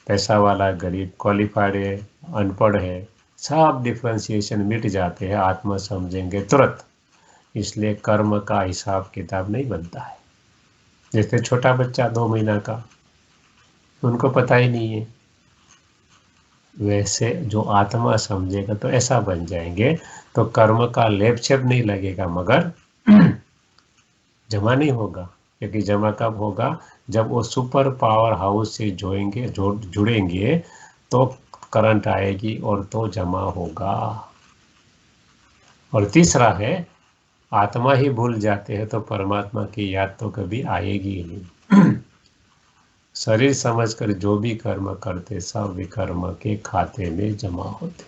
पैसा वाला गरीब, क्वालिफाइड है अनपढ़ है, सब डिफ्रेंसिएशन मिट जाते हैं आत्मा समझेंगे तुरंत। इसलिए कर्म का हिसाब किताब नहीं बनता है। जैसे छोटा बच्चा 2 महीना का, उनको पता ही नहीं है, वैसे जो आत्मा समझेगा तो ऐसा बन जाएंगे। तो कर्म का लेप छेप नहीं लगेगा, मगर जमा नहीं होगा। क्योंकि जमा कब होगा? जब वो सुपर पावर हाउस से जुड़ेंगे तो करंट आएगी और तो जमा होगा। और तीसरा है, आत्मा ही भूल जाते हैं तो परमात्मा की याद तो कभी आएगी ही नहीं। शरीर समझकर जो भी कर्म करते सब विकर्म के खाते में जमा होते।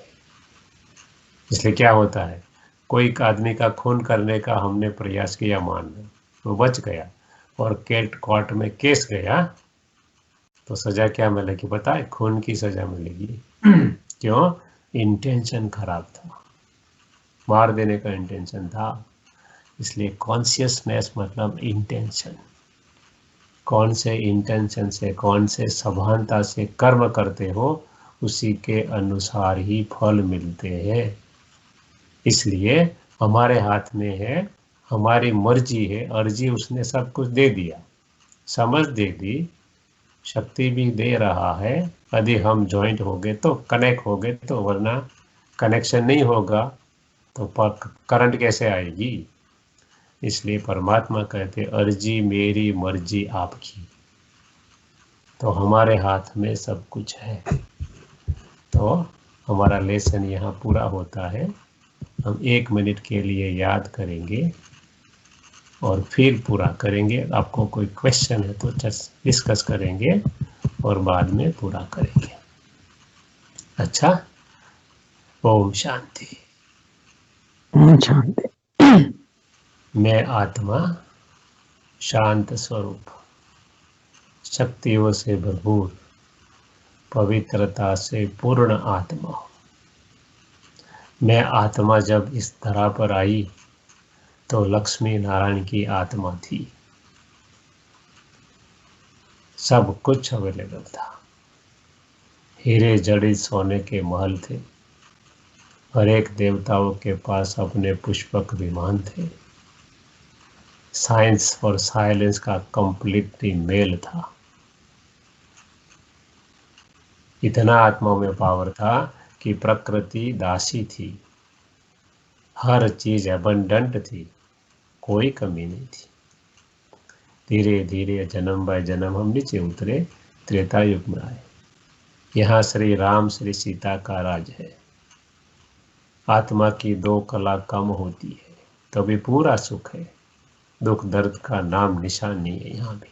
इसलिए क्या होता है, कोई आदमी का खून करने का हमने प्रयास किया, मान लो वो बच गया और कोर्ट में केस गया, तो सजा क्या मिलेगी पता है? खून की सजा मिलेगी। क्यों? इंटेंशन खराब था, मार देने का इंटेंशन था। इसलिए कॉन्शियसनेस मतलब इंटेंशन, कौन से इंटेंशन से, कौन से सभानता से कर्म करते हो, उसी के अनुसार ही फल मिलते हैं। इसलिए हमारे हाथ में है, हमारी मर्जी है, अर्जी उसने सब कुछ दे दिया, समझ दे दी, शक्ति भी दे रहा है। यदि हम ज्वाइंट हो गए तो, कनेक्ट हो गए तो, वरना कनेक्शन नहीं होगा तो करंट कैसे आएगी? इसलिए परमात्मा कहते अर्जी मेरी मर्जी आपकी। तो हमारे हाथ में सब कुछ है। तो हमारा लेसन यहाँ पूरा होता है। हम 1 मिनट के लिए याद करेंगे और फिर पूरा करेंगे। आपको कोई क्वेश्चन है तो डिस्कस करेंगे और बाद में पूरा करेंगे। अच्छा, ओम शांति। ओम शांति। मैं आत्मा शांत स्वरूप, शक्तियों से भरपूर, पवित्रता से पूर्ण आत्मा हूँ। मैं आत्मा जब इस धरा पर आई तो लक्ष्मी नारायण की आत्मा थी, सब कुछ अवेलेबल था। हीरे जड़ित सोने के महल थे, हर एक देवताओं के पास अपने पुष्पक विमान थे। साइंस और साइलेंस का कंप्लीटली मेल था। इतना आत्मा में पावर था कि प्रकृति दासी थी, हर चीज अबंडेंट थी, कोई कमी नहीं थी। धीरे धीरे जन्म बाय जन्म हम नीचे उतरे, त्रेता युग में आए। यहाँ श्री राम श्री सीता का राज है। आत्मा की 2 कला कम होती है तो भी पूरा सुख है, दुख दर्द का नाम निशान नहीं है यहाँ भी।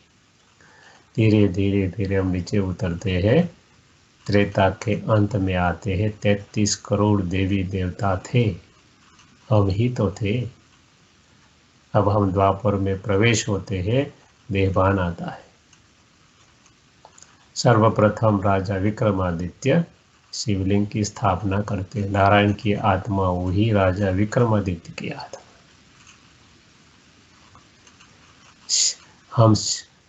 धीरे धीरे धीरे हम नीचे उतरते हैं, त्रेता के अंत में आते हैं। 33 करोड़ देवी देवता थे, हम ही तो थे। अब हम द्वापर में प्रवेश होते हैं, देहभान आता है। सर्वप्रथम राजा विक्रमादित्य शिवलिंग की स्थापना करते। नारायण की आत्मा वही राजा विक्रमादित्य की आत्मा। हम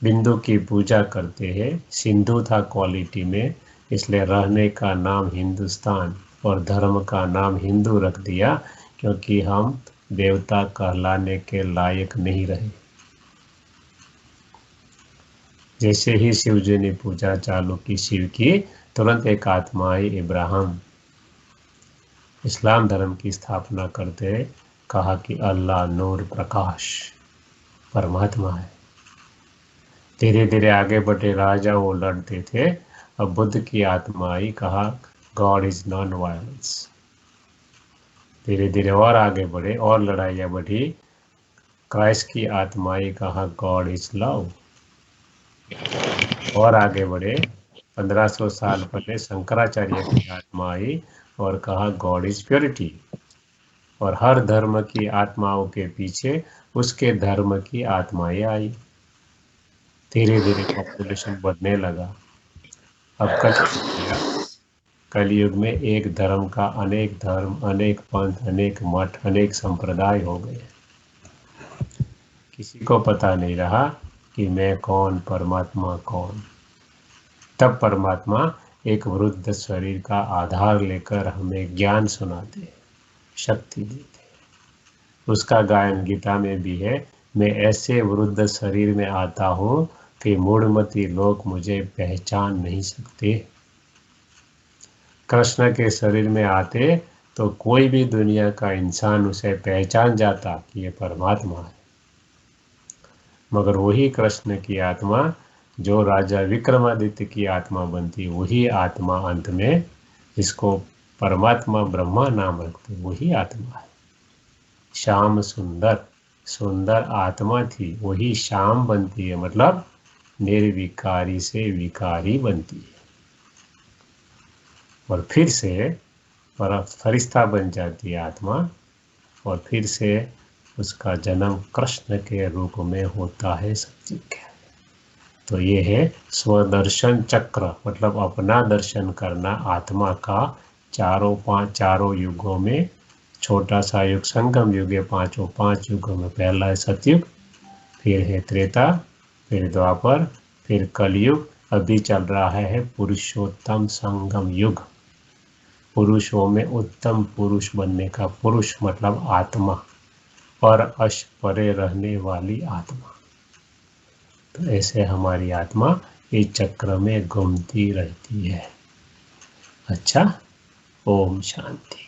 बिंदु की पूजा करते हैं। सिंधु था क्वालिटी में, इसलिए रहने का नाम हिंदुस्तान और धर्म का नाम हिंदू रख दिया, क्योंकि हम देवता कहलाने के लायक नहीं रहे। जैसे ही शिव जी ने पूजा चालू की शिव की, तुरंत एक आत्मा आई, इब्राहिम। इस्लाम धर्म की स्थापना करते कहा कि अल्लाह नूर प्रकाश परमात्मा है। धीरे धीरे आगे बढ़े, राजा वो लड़ते थे। अब बुद्ध की आत्मा आई, कहा गॉड इज नॉन वायलेंस। धीरे धीरे और आगे बढ़े और लड़ाइयाँ बढ़ी। क्राइस्ट की आत्मा आई, कहा गॉड इज लव। और आगे बढ़े, 1500 साल पहले शंकराचार्य की आत्मा आई और कहा गॉड इज प्योरिटी। और हर धर्म की आत्माओं के पीछे उसके धर्म की आत्माएं आई। धीरे धीरे पॉपुलेशन बढ़ने लगा। अब कलयुग में एक धर्म का अनेक धर्म, अनेक पंथ, अनेक मठ, अनेक संप्रदाय हो गए। किसी को पता नहीं रहा कि मैं कौन, परमात्मा कौन। तब परमात्मा एक वृद्ध शरीर का आधार लेकर हमें ज्ञान सुनाते, शक्ति देते। उसका गायन गीता में भी है मैं ऐसे वृद्ध शरीर में आता हूँ कि मूढ़मती लोग मुझे पहचान नहीं सकते। कृष्ण के शरीर में आते तो कोई भी दुनिया का इंसान उसे पहचान जाता कि ये परमात्मा है। मगर वही कृष्ण की आत्मा जो राजा विक्रमादित्य की आत्मा बनती, वही आत्मा अंत में जिसको परमात्मा ब्रह्मा नाम रखते, वही आत्मा है। श्याम सुंदर, सुंदर आत्मा थी, वही श्याम बनती है, मतलब निर्विकारी से विकारी बनती है और फिर से फरिश्ता बन जाती है आत्मा और फिर से उसका जन्म कृष्ण के रूप में होता है सत्य के। तो ये है स्वदर्शन चक्र, मतलब अपना दर्शन करना आत्मा का चारों युगों में। छोटा सा युग संगम युग है, पांच युगों में पहला है सतयुग, फिर है त्रेता, फिर द्वापर, फिर कलयुग, अभी चल रहा है पुरुषोत्तम संगम युग। पुरुषों में उत्तम पुरुष बनने का, पुरुष मतलब आत्मा, पर अश परे रहने वाली आत्मा। तो ऐसे हमारी आत्मा इस चक्र में घूमती रहती है। अच्छा, ओम शांति।